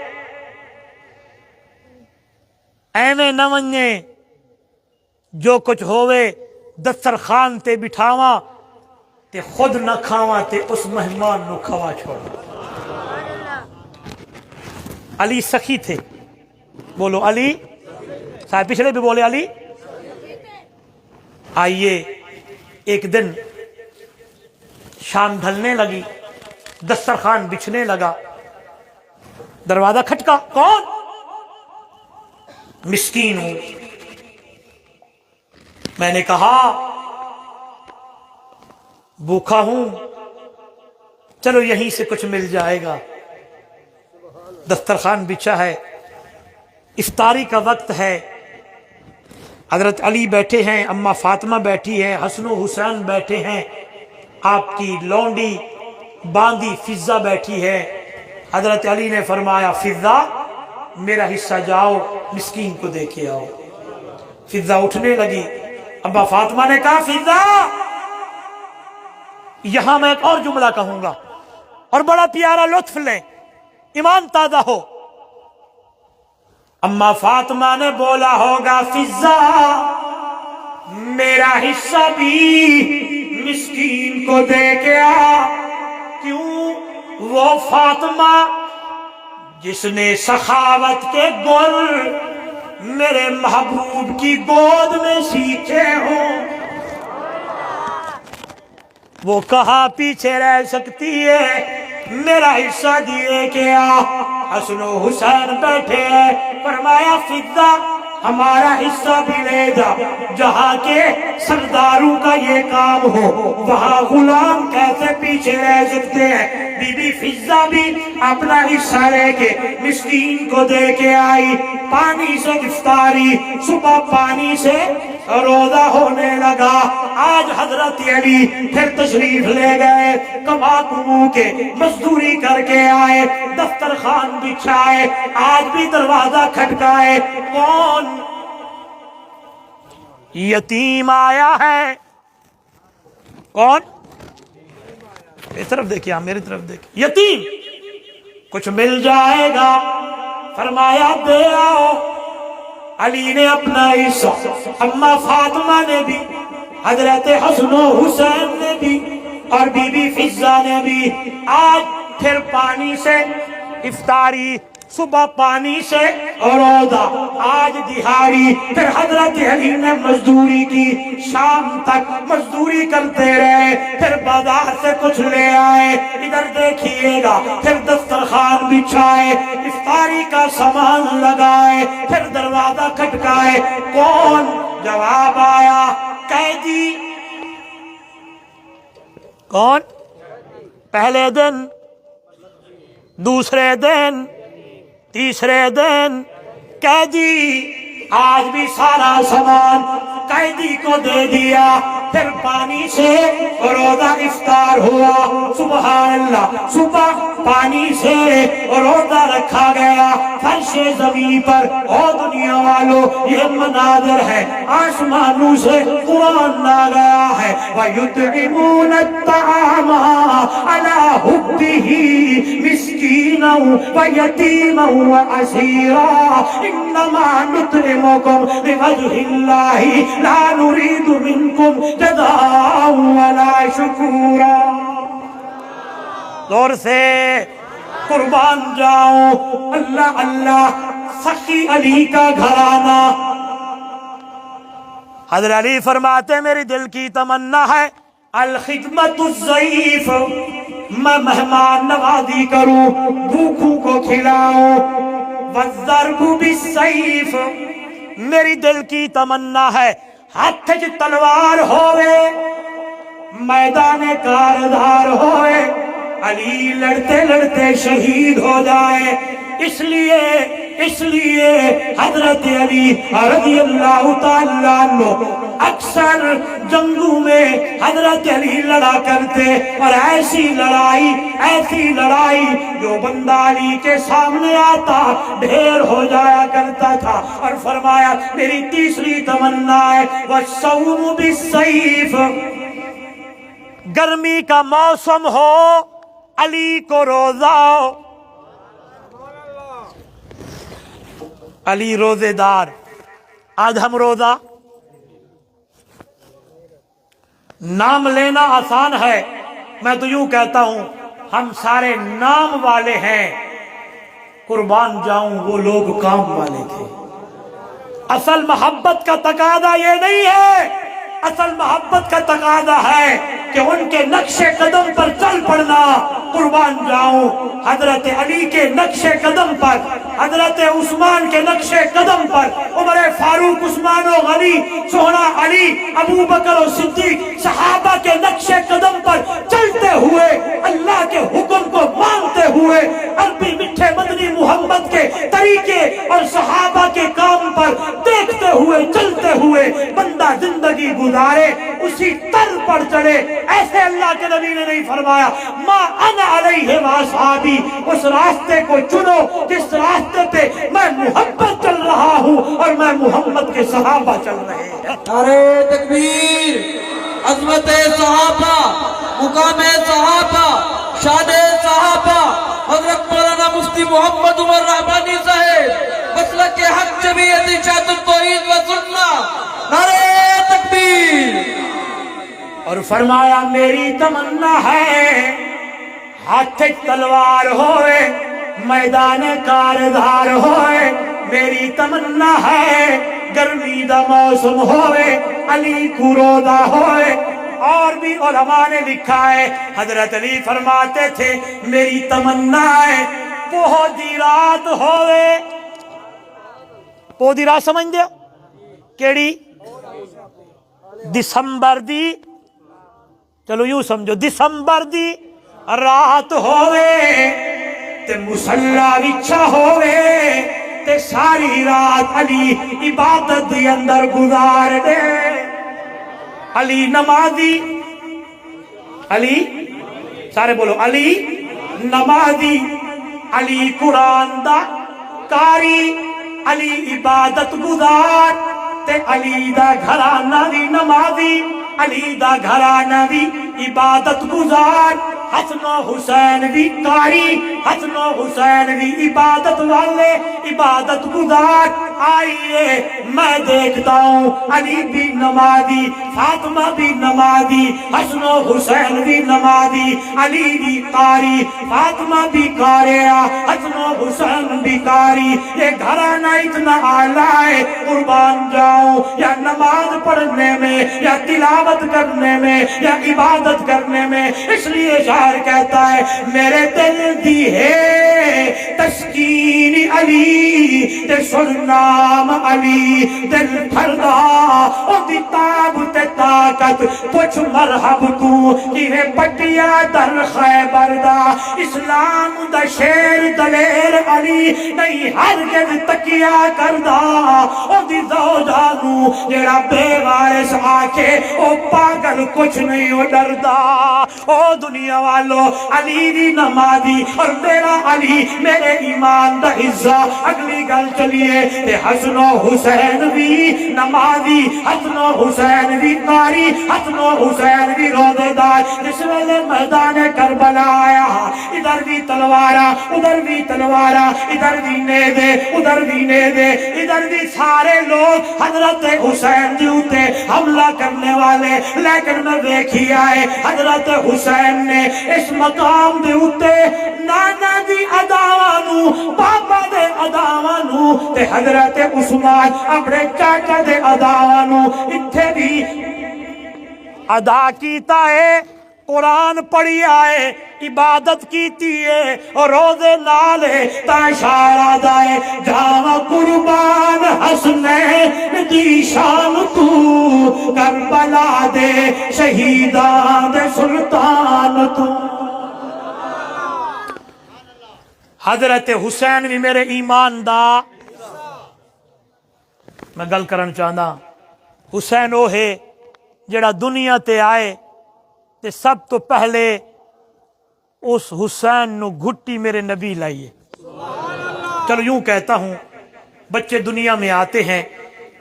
ایویں نہ ونجے جو کچھ ہوئے دسترخوان تے بٹھاواں تے خود نہ کھاواں تے اس مہمان نو کھوا چھوڑا. علی سخی تھے. بولو علی. صاحب پچھلے بھی بولے علی. آئیے ایک دن شام ڈھلنے لگی، دسترخوان بچھنے لگا، دروازہ کھٹکا. کون؟ مسکین ہوں. میں نے کہا بھوکا ہوں، چلو یہیں سے کچھ مل جائے گا. دسترخوان بچھا ہے، افطاری کا وقت ہے. حضرت علی بیٹھے ہیں، اماں فاطمہ بیٹھی ہے، حسن و حسین بیٹھے ہیں، آپ کی لونڈی باندی فضہ بیٹھی ہے. حضرت علی نے فرمایا فضہ میرا حصہ جاؤ مسکین کو دے کے آؤ. فضہ اٹھنے لگی. ابا فاطمہ نے کہا فضہ، یہاں میں ایک اور جملہ کہوں گا اور بڑا پیارا لطف لیں، ایمان تازہ ہو. اما فاطمہ نے بولا ہوگا فضہ میرا حصہ بھی مسکین کو دے کے آ. کیوں؟ وہ فاطمہ جس نے سخاوت کے گل میرے محبوب کی گود میں سیکھے ہوں، وہ کہاں پیچھے رہ سکتی ہے؟ میرا حصہ دیے کہ آ. حسن و حسین بیٹھے ہیں. فرمایا فضہ ہمارا حصہ بھی لے جا. جہاں کے سرداروں کا یہ کام ہو وہاں غلام کیسے پیچھے رہ سکتے ہیں؟ بی بی فضہ بھی اپنا حصہ لے کے مسکین کو دے کے آئی. پانی سے افطاری، صبح پانی سے روزہ ہونے لگا. آج حضرت علی پھر تشریف لے گئے، کما کمو کے مزدوری کر کے آئے، دسترخوان بچھائے. آج بھی دروازہ کھٹکائے. کون؟ یتیم آیا ہے. کون؟ اس طرف دیکھیے، میری طرف دیکھیے. یتیم کچھ مل جائے گا. فرمایا دے آؤ. علی نے اپنا حصہ، اما فاطمہ نے بھی حضرت حسن و حسین نے بھی اور بی بی فضہ نے بھی آج پھر پانی سے افطاری، صبح پانی سے روزہ، آج دہاڑی، پھر حضرت علی نے مزدوری کی، شام تک مزدوری کرتے رہے، پھر بازار سے کچھ لے آئے، ادھر دیکھیے گا، پھر دسترخوان بچھائے، افطاری کا سامان لگائے، پھر دروازہ کھٹکائے، کون؟ جواب آیا، قیدی۔ کون؟ پہلے دن، دوسرے دن، تیسرے دن قیدی۔ آج بھی سارا سامان قیدی کو دے دیا، پھر پانی سے روزہ افطار ہوا، سبحان اللہ، صبح پانی سے روزہ رکھا گیا، فرش زمین پر۔ او دنیا والو، یہ مناظر ہے، آسمانوں سے قرآن آ گیا ہے، وَيُطْعِمُونَ الطَّعَامَ عَلَى حُبِّهِ مِسْكِينًا وَيَتِيمًا وَأَسِيرًا إِنَّمَا نُطْعِمُكُمْ لِوَجْهِ اللَّهِ لَا نُرِيدُ مِنْكُمْ جَزَاءً وَلَا شُكُورًا۔ زور سے قربان جاؤں، اللہ اللہ، سخی علی کا گھرانہ۔ حضرت علی فرماتے میری دل کی تمنا ہے الخدمت الضعیف، میں مہمان نوازی کروں، بھوکوں کو کھلاؤں، والضرب بالسیف، میری دل کی تمنا ہے ہاتھ وچ تلوار ہوئے، میدان کاردار ہوئے، علی لڑتے لڑتے شہید ہو جائے۔ اس لیے حضرت علی رضی اللہ تعالیٰ عنہ اکثر جنگوں میں حضرت علی لڑا کرتے، اور ایسی لڑائی جو بندہ علی کے سامنے آتا ڈھیر ہو جایا کرتا تھا۔ اور فرمایا میری تیسری تمنا ہے والصوم بالسیف، گرمی کا موسم ہو، علی کو روزہ ہو، علی روزے دار۔ آج ہم روزہ، نام لینا آسان ہے، میں تو یوں کہتا ہوں ہم سارے نام والے ہیں، قربان جاؤں وہ لوگ کام والے تھے۔ اصل محبت کا تقاضا یہ نہیں ہے، اصل محبت کا تقاضا ہے کہ ان کے نقش قدم پر چل پڑنا۔ قربان جاؤں حضرت علی کے نقش قدم پر، حضرت عثمان کے نقش قدم پر، عمر فاروق، عثمان و غنی، سونا علی، ابو بکر و صدیق، صحابہ کے نقش قدم پر چلتے ہوئے، اللہ کے حکم کو مانتے ہوئے، عربی میٹھے مدنی محمد کے طریقے اور صحابہ کے کام پر دیکھتے ہوئے، چلتے ہوئے بندہ زندگی گزارے، اسی تر پر چڑھے۔ ایسے اللہ کے نبی نے نہیں فرمایا ما انا علیہ واصحابی، اس راستے کو چنو جس راستے پہ میں محمد چل رہا ہوں اور میں محمد کے صحابہ چل رہے ہیں۔ نعرہ تکبیر، عظمت صحابہ، مقام صحابہ، شان صحابہ، حضرت مولانا مفتی محمد عمر رحمانی صاحب، مسلک حق جمعیت اشاعت التوحید و سنہ، نعرہ تکبیر۔ اور فرمایا میری تمنا ہے ہاتھ تلوار ہوئے، میدان کاردار ہوئے، میری تمنا ہے گرمی دا موسم ہوئے، علی کو روزہ ہوئے۔ اور بھی علماء نے لکھا ہے حضرت علی فرماتے تھے میری تمنا ہے پوہ دی رات ہوئے۔ پوہ دی رات سمجھ دے کیڑی؟ دسمبر دی، چلو یوں سمجھو، دسمبر دی رات ہوئے تے مصلی وچھا ہوئے تے ساری رات علی عبادت دی اندر گزار دے۔ علی نمازی، علی سارے بولو، علی نمازی، علی قرآن دا کاری، علی عبادت گزار تے علی دا گھرانہ دی نمازی، علی دا گھرانہ دی عبادت گزار، حسن و حسین بھی قاری، حسن و حسین بھی عبادت والے، عبادت گزار۔ آئیے میں دیکھتا ہوں علی بھی نمازی، فاطمہ بھی نمازی، حسن و حسین بھی نمازی، علی بھی قاری، فاطمہ بھی قاریہ، حسن و حسین بھی قاری۔ یہ گھرانہ اتنا اعلیٰ ہے، قربان جاؤں یا نماز پڑھنے میں یا تلاوت کرنے میں یا عبادت کرنے میں۔ اس لیے شاعر کہتا ہے میرے دل دی ہے تسکین علی تے سن نام علی، دل پھردا او دی تاب تے طاقت پوچھ مرحب تو کیویں پٹیا در خیبر دا۔ اسلام دا شیر دلیر علی نہیں ہرگز تکیا کردا، او دی زوجہ نو جڑا بے وارث آکھے او پاگل کچھ نہیں او ڈردا۔ او دنیا والو علی دی نمازی اور میرا علی میرے ایمان دا حصہ۔ اگلی گل چلیے تے حسن و حسین بھی نمازی، حسن و حسین بھی قاری، حسن و حسین بھی روزے دار۔ جس ویلے میدان کربلا آیا ادھر بھی تلوارا ادھر بھی تلوارا، ادھر بھی نیزے ادھر بھی نیزے، ادھر بھی سارے لوگ حضرت حسین دی اوتے حملہ کرنے والے، لیکن میں دیکھی آئے حضرت حسین نے اس مقام دے اوتے نانا دی اداوانو، بابا دے اداوانو تے حضرت عثمان اپنے چاچا دے اداوانو اتھے بھی ادا کیتا ہے، قرآن پڑھی آئے، عبادت کیتی ہے اور روزے نالے تا اشارہ دائے جاوا قربان حسنین دی شان تو، کربلا دے شہیدان دے سلطان تو۔ حضرت حسین بھی میرے ایمان دا میں گل کرن چاہنا، حسین وہ ہے جڑا دنیا تے آئے تے سب تو پہلے اس حسین نو گھٹی میرے نبی لائیے۔ چلو یوں کہتا ہوں، بچے دنیا میں آتے ہیں،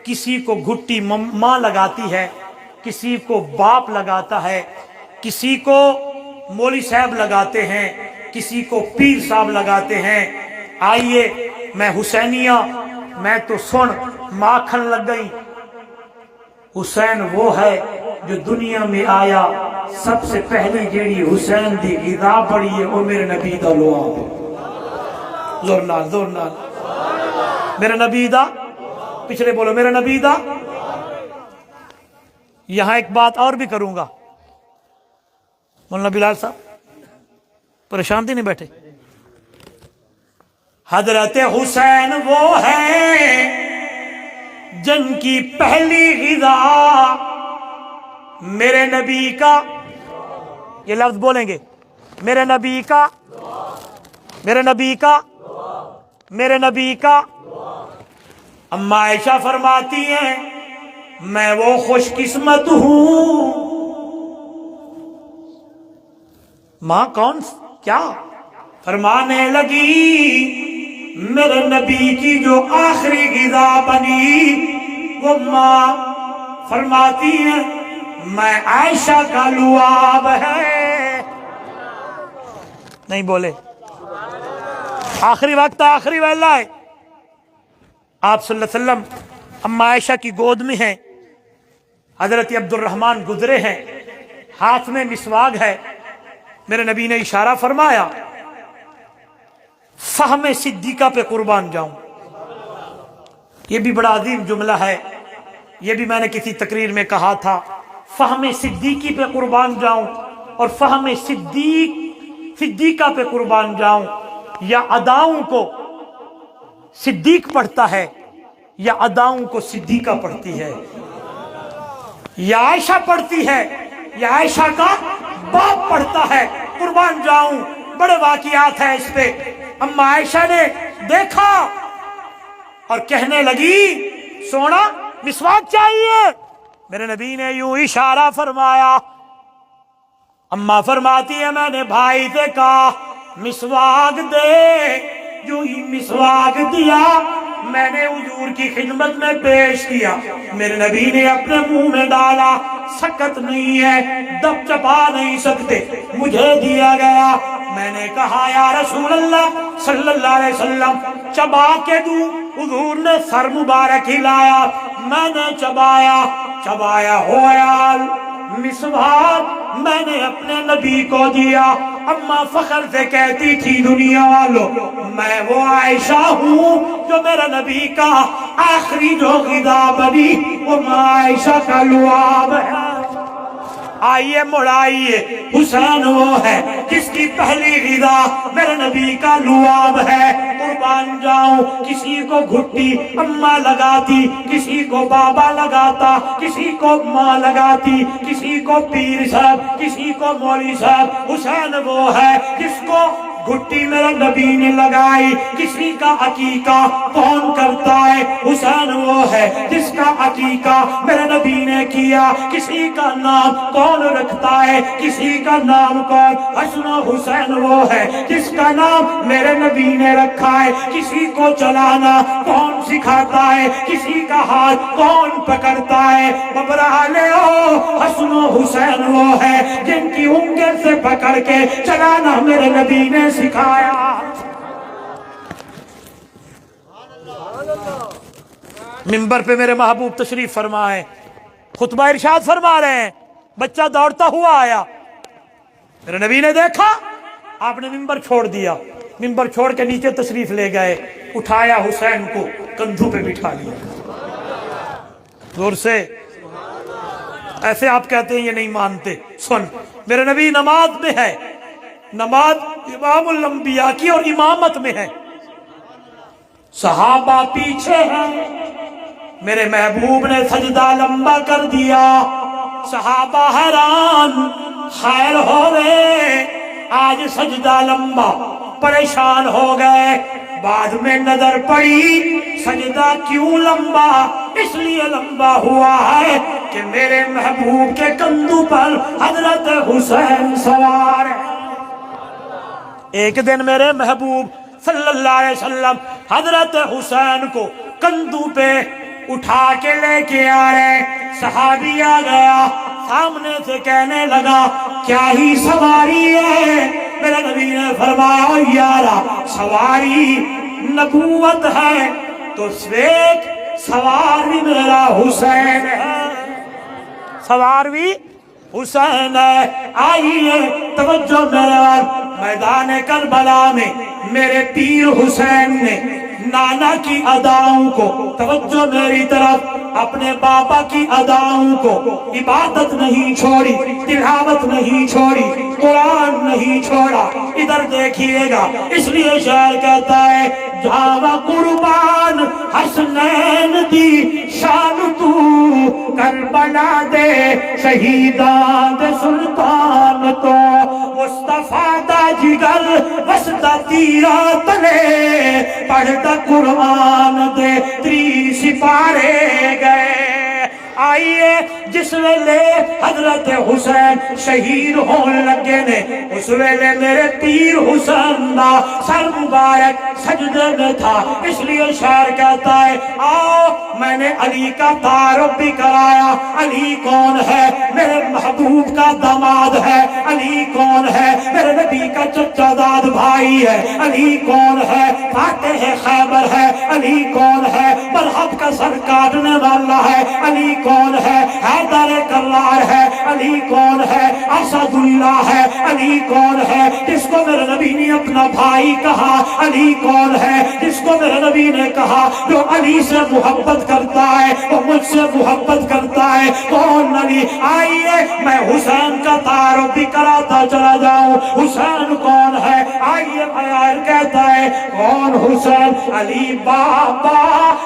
کسی کو گھٹی ماں لگاتی ہے، کسی کو باپ لگاتا ہے، کسی کو مولوی صاحب لگاتے ہیں، کسی کو پیر صاحب لگاتے ہیں۔ آئیے میں حسینیہ میں تو سن ماکھن لگ گئی۔ حسین وہ ہے جو دنیا میں آیا سب سے پہلے جیڑی حسین دی غذا پڑی ہے وہ میرے نبی دا لعاب ہے۔ زور نال زور نال میرے نبی دا، پچھلے بولو میرے نبی دا۔ یہاں ایک بات اور بھی کروں گا، مولانا بلال صاحب پریشان تھی نہیں بیٹھے۔ حضرت حسین وہ ہے جن کی پہلی غذا میرے نبی کا، یہ لفظ بولیں گے، میرے نبی کا، میرے نبی کا، میرے نبی کا۔ اما عائشہ فرماتی ہیں میں وہ خوش قسمت ہوں۔ ماں کون کیا فرمانے لگی میرے نبی کی جو آخری غذا بنی، وہ ماں فرماتی ہے میں عائشہ کا لعاب ہے۔ نہیں بولے، آخری وقت آخری ویلا ہے، آپ صلی اللہ علیہ وسلم اما عائشہ کی گود میں ہیں، حضرت عبد الرحمن گزرے ہیں، ہاتھ میں مسواک ہے، میرے نبی نے اشارہ فرمایا فہم صدیقہ پہ قربان جاؤں۔ یہ بھی بڑا عظیم جملہ ہے، یہ بھی میں نے کسی تقریر میں کہا تھا، فہم صدیقی پہ قربان جاؤں اور فہم صدیقہ پہ قربان جاؤں۔ یا اداؤں کو صدیق پڑھتا ہے یا اداؤں کو صدیقہ پڑھتی ہے، یا عائشہ پڑھتی ہے یا عائشہ کا باپ پڑھتا ہے۔ قربان جاؤں بڑے واقعات ہیں اس پہ۔ اما عائشہ نے دیکھا اور کہنے لگی سونا مسواک چاہیے، میرے نبی نے یوں اشارہ فرمایا۔ اما فرماتی ہے میں نے بھائی سے کہا مسواک دے، جو ہی مسواک دیا میں نے حضور کی خدمت میں پیش کیا، میرے نبی نے اپنے منہ میں ڈالا، سکت نہیں ہے، دب چپا نہیں سکتے، مجھے دیا گیا۔ میں نے کہا یا رسول اللہ صلی اللہ علیہ وسلم چبا کے دوں؟ حضور نے سر مبارک ہلایا، میں نے چبایا ہویا مسواک میں نے اپنے نبی کو دیا۔ اماں فخر سے کہتی تھی دنیا والوں میں وہ عائشہ ہوں جو میرا نبی کا آخری جو غذا بنی وہ ماں عائشہ کا لعاب ہے۔ آئیے مڑائیے، حسین وہ ہے جس کی پہلی غذا میرے نبی کا لعاب ہے۔ قربان جاؤں، کسی کو گھٹی اماں لگاتی، کسی کو بابا لگاتا، کسی کو ماں لگاتی، کسی کو پیر صاحب، کسی کو مولوی صاحب۔ حسین وہ ہے جس کو گھٹی میرے نبی نے لگائی۔ کسی کا عقیقہ کون کرتا ہے؟ حسین وہ ہے جس کا عقیقہ میرے نبی نے کیا۔ کسی کا نام کون رکھتا ہے؟ کسی کا نام کون؟ حسن و حسین وہ ہے جس کا نام میرے نبی نے رکھا ہے۔ کسی کو چلانا کون سکھاتا ہے؟ کسی کا ہاتھ کون پکڑتا ہے؟ ببرالے حسن و حسین وہ ہے جن کی انگل سے پکڑ کے چلانا میرے نبی نے سکھایا۔ منبر پہ میرے محبوب تشریف فرما ہے، خطبہ ارشاد فرما رہے ہیں، بچہ دوڑتا ہوا آیا، میرے نبی نے دیکھا، آپ نے منبر چھوڑ دیا، منبر چھوڑ کے نیچے تشریف لے گئے، اٹھایا حسین کو کندھوں پہ بٹھا لیا۔ زور سے ایسے آپ کہتے ہیں یہ نہیں مانتے، سن میرے نبی نماز میں ہے، نماز امام الانبیاء کی اور امامت میں ہے، صحابہ پیچھے ہیں، میرے محبوب نے سجدہ لمبا کر دیا، صحابہ حیران خیر ہو گئے، آج سجدہ لمبا، پریشان ہو گئے۔ بعد میں نظر پڑی سجدہ کیوں لمبا؟ اس لیے لمبا ہوا ہے کہ میرے محبوب کے کندھوں پر حضرت حسین سوار ہے۔ ایک دن میرے محبوب صلی اللہ علیہ وسلم حضرت حسین کو کندھوں پہ اٹھا کے لے کے آ رہے، صحابی آ گیا، سامنے سے کہنے لگا کیا ہی سواری ہے؟ میرے نبی نے فرمایا یارا سواری نبوت ہے تو سویک سوار بھی میرا حسین ہے، سوار بھی حسین ہے۔ آئیے توجہ میرے میدان کربلا میں میرے پیر حسین نے نانا کی اداؤں کو، توجہ میری طرف، اپنے بابا کی اداؤں کو، عبادت نہیں چھوڑی، تلاوت نہیں چھوڑی، قرآن نہیں چھوڑا۔ ادھر دیکھیے گا، اس لیے شاعر کہتا ہے جاوا قربان حسنین دی شان تو کربلا دے شہیدان دے سلطان تو مصطفیٰ دا جگر وسدا تیرا تلے پڑھتا قرآن دے 30 سپارے گئے۔ آئیے جس ویلے حضرت حسین شہید ہون لگے نے اس ویلے میرے پیر حسین دا سر مبارک سجدے میں تھا، اس لیے شاعر کہتا ہے آؤ میں نے علی کا تعارف بھی کرایا۔ علی کون ہے؟ میرے محبوب کا داماد ہے۔ علی کون ہے؟ میرے نبی کا چچا داد بھائی ہے۔ علی کون ہے؟ فاتح خیبر ہے۔ علی کون ہے؟ مرحب کا سر کاٹنے والا ہے۔ علی کون ہے؟ حیدر کرار ہے۔ علی کون ہے؟ اسد اللہ ہے۔ علی کون ہے جس کو میرے نبی نے اپنا بھائی کہا؟ علی کون ہے جس کو میرے نبی نے کہا جو علی سے محبت کرتا ہے وہ مجھ سے محبت کرتا ہے؟ کون علی؟ آئیے میں حسین کا تعارف بھی کراتا چلا جاؤں۔ حسین کون ہے؟ آئیے معیار کہتا ہے کون حسین؟ علی بابا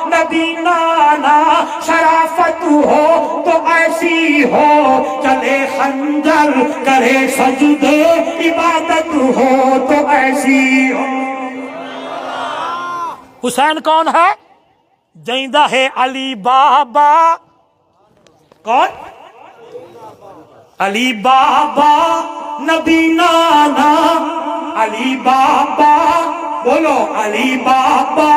نبی نانا شرافت ہو تو ایسی ہو، چلے خنجر کرے سجدے عبادت ہو تو ایسی ہو۔ حسین کون ہے؟ جیندہ ہے علی بابا، کون؟ علی بابا نبی نانا، علی بابا بولو، علی بابا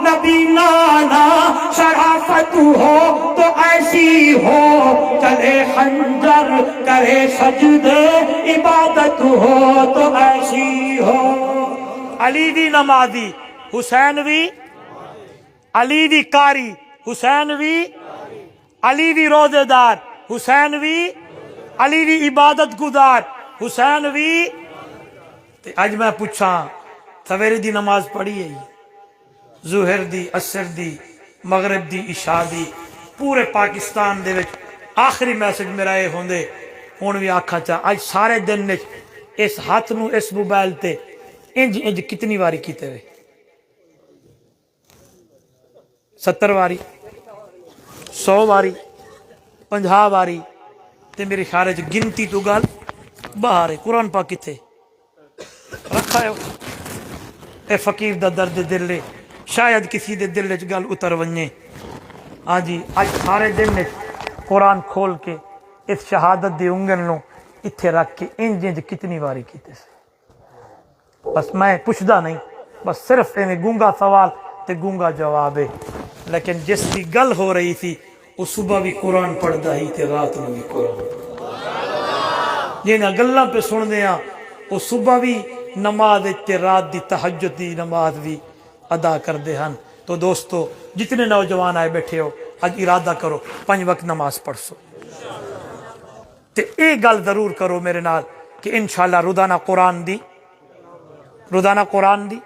نبی نانا شرافت ہو تو ایسی ہو، چلے خنجر کرے سجدے عبادت ہو تو ایسی ہو۔ علی دی نمازی، حسین بھی علی دی کاری، حسین بھی علی دی روزے دار، حسین بھی علی دی عبادت گزار، حسین بھی تے اج میں پوچھاں سویرے دی نماز پڑھی ہے ظہر دی، عصر دی، مغرب دی، عشاء دی، پورے پاکستان دے وچ آخری میسج میرا یہ ہوندے ہن بھی آکھا چاہ اج سارے دن وچ اس ہاتھ نو اس موبائل تے انج کتنی واری کیتے ہوئے؟ 70 واری، 100 واری، 50 واری، تے میرے خیال وچ گنتی تو گل باہر ہے۔ قرآن پاک کتے رکھا ہے؟ اے فقیر دا درد دل ہے، شاید کسی دے دل وچ گل اتر ونجے۔ ہاں جی اج سارے دن وچ قرآن کھول کے اس شہادت دی انگل نو اتھے رکھ کے انج کتنی واری کیتے سے؟ بس میں پوچھدا نہیں، بس صرف ایویں گونگا سوال تے گونگا جواب ہے، لیکن جس کی گل ہو رہی تھی وہ صبح بھی قرآن پڑھدا ہی تے رات میں بھی قرآن جنہاں گلاں پہ سن دیاں وہ صبح بھی نماز تے رات دی تہجد دی نماز بھی ادا کردے ہن۔ تو دوستو جتنے نوجوان آئے بیٹھے ہو اج ارادہ کرو 5 وقت نماز پڑھ سو تے اے گل ضرور کرو میرے نال کہ انشاءاللہ روزانہ قرآن دی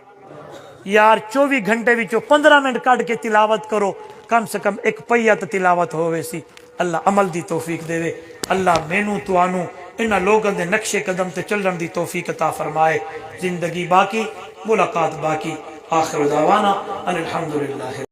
یار 24 گھنٹے وچوں 15 منٹ کڈ کے تلاوت کرو، کم سے کم ایک پہیا تے تلاوت ہووے سی۔ اللہ عمل دی توفیق دے، اللہ مینوں توانوں انہاں لوگاں دے نقشے قدم تے چلن دی توفیق عطا فرمائے۔ زندگی باقی، ملاقات باقی۔ آخر دعوانا ان الحمدللہ۔